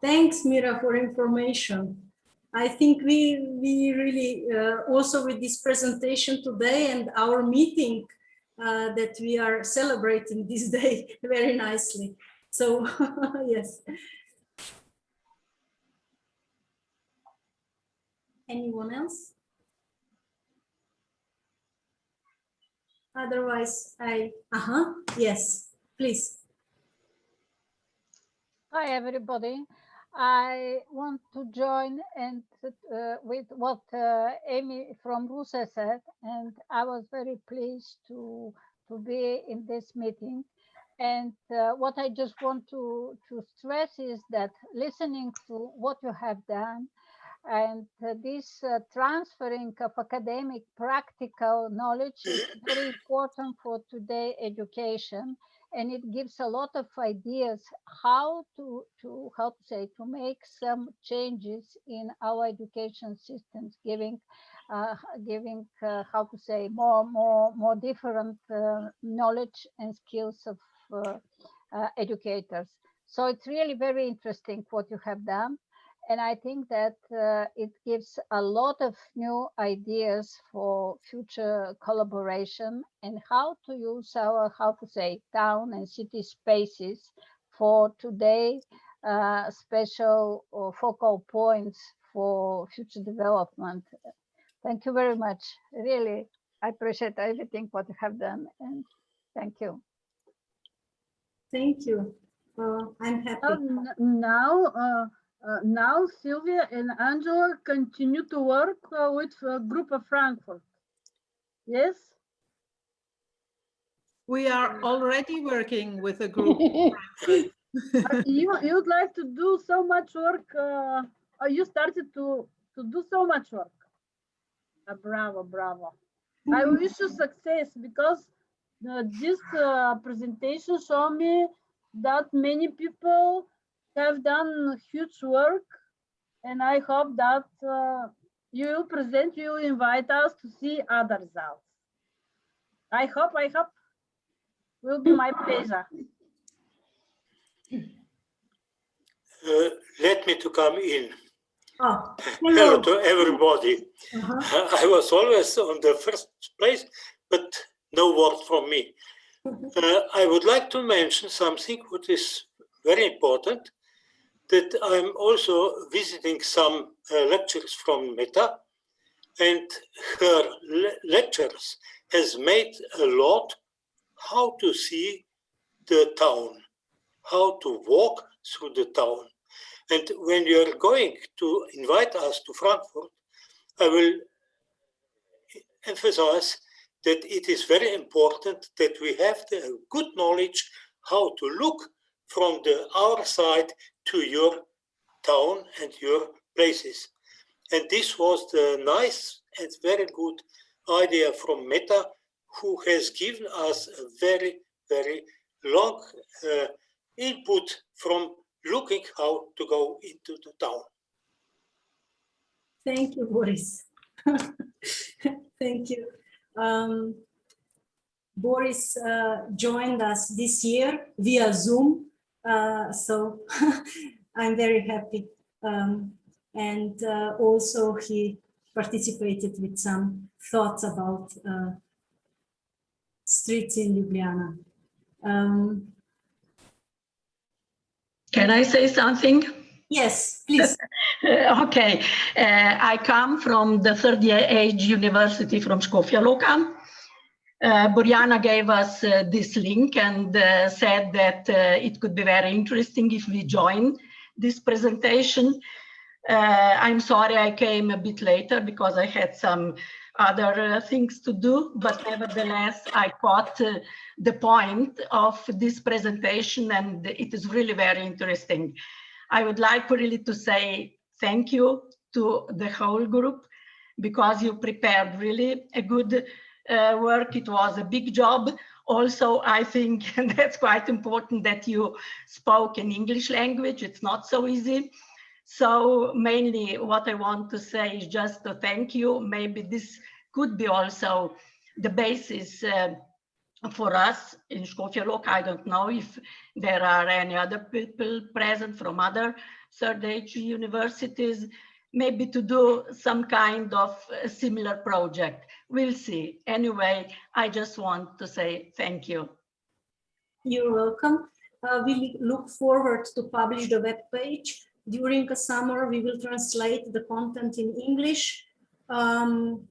Thanks, Mira, for information. I think we really, also with this presentation today and our meeting, that we are celebrating this day very nicely. So, yes. Anyone else? Otherwise, yes, please. Hi, everybody. I want to join and with what Amy from Rusa said, and I was very pleased to be in this meeting. And what I just want to stress is that listening to what you have done, and this transferring of academic practical knowledge is very important for today education, and it gives a lot of ideas how to make some changes in our education systems, giving more different knowledge and skills of educators. So it's really very interesting what you have done. And I think that it gives a lot of new ideas for future collaboration and how to use our, town and city spaces for today, special or focal points for future development. Thank you very much. Really, I appreciate everything what you have done, and thank you. Thank you. I'm happy. Now Sylvia and Angela continue to work with a group of Frankfurt. Yes? We are already working with a group. You'd like to do so much work. You started to do so much work. Bravo, bravo. I wish you success, because this presentation showed me that many people have done huge work, and I hope that you will invite us to see other results. I hope will be my pleasure. Let me to come in. Oh, hello to everybody. Uh-huh. I was always on the first place, but no word from me. I would like to mention something which is very important, that I'm also visiting some lectures from Meta, and her lectures has made a lot how to see the town, how to walk through the town. And when you're going to invite us to Frankfurt, I will emphasize that it is very important that we have the good knowledge how to look from our side to your town and your places. And this was the nice and very good idea from Meta, who has given us a very, very long input from looking how to go into the town. Thank you, Boris. Thank you. Boris joined us this year via Zoom, so I'm very happy. And also he participated with some thoughts about streets in Ljubljana. Can I say something? Yes, please. Okay. I come from the Third Age University from Škofja Loka. Borjana gave us this link and said that it could be very interesting if we join this presentation. I'm sorry I came a bit later because I had some other things to do, but nevertheless, I caught the point of this presentation and it is really very interesting. I would like really to say thank you to the whole group because you prepared really a good work. It was a big job. Also, I think that's quite important that you spoke in English language. It's not so easy. So mainly what I want to say is just to thank you. Maybe this could be also the basis for us in Škofja Loka. I don't know if there are any other people present from other third age universities, maybe to do some kind of a similar project. We'll see. Anyway, I just want to say thank you. You're welcome. We look forward to publish the web page. During the summer, we will translate the content in English. And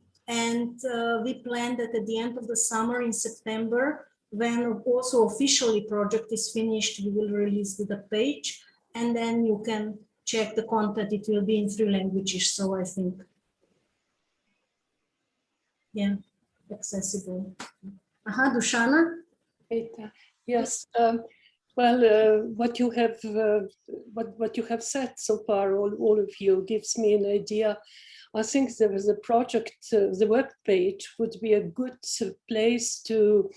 we plan that at the end of the summer in September, when also officially project is finished, we will release the page. And then you can check the content. It will be in 3 languages. So I think, yeah, accessible. Aha, Dušana? Yes. Well, what you have said so far, all of you, gives me an idea. I think there is a project, the web page would be a good place to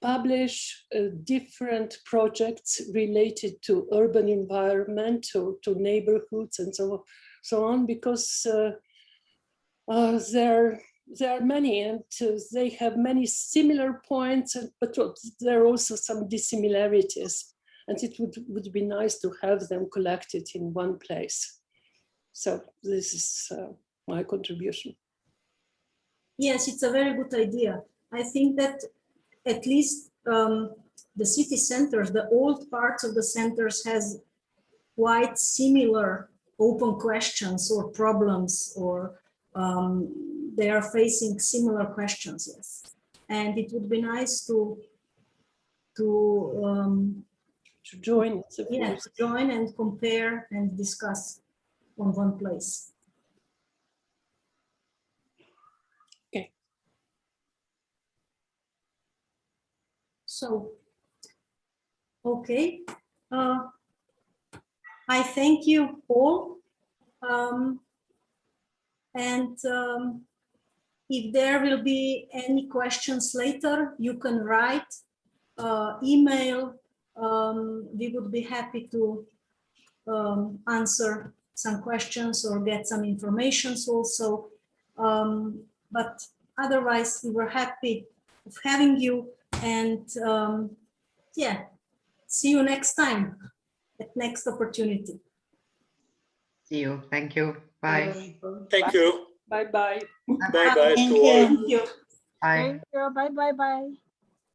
publish different projects related to urban environment or to neighborhoods and so on, because there are many and they have many similar points, but there are also some dissimilarities, and it would be nice to have them collected in one place. So this is my contribution. Yes, it's a very good idea. I think that at least the city centers, the old parts of the centers has quite similar open questions or problems, or they are facing similar questions, yes. And it would be nice to join. Yeah, to join and compare and discuss on one place. Okay. So, okay. I thank you all. And if there will be any questions later, you can write, email. We would be happy to answer some questions or get some information also. But otherwise, we were happy of having you, and yeah, see you next time at next opportunity. See you. Thank you. Bye. Thank you. Bye-bye. Bye-bye to all. Thank you. Bye. Thank you. Bye.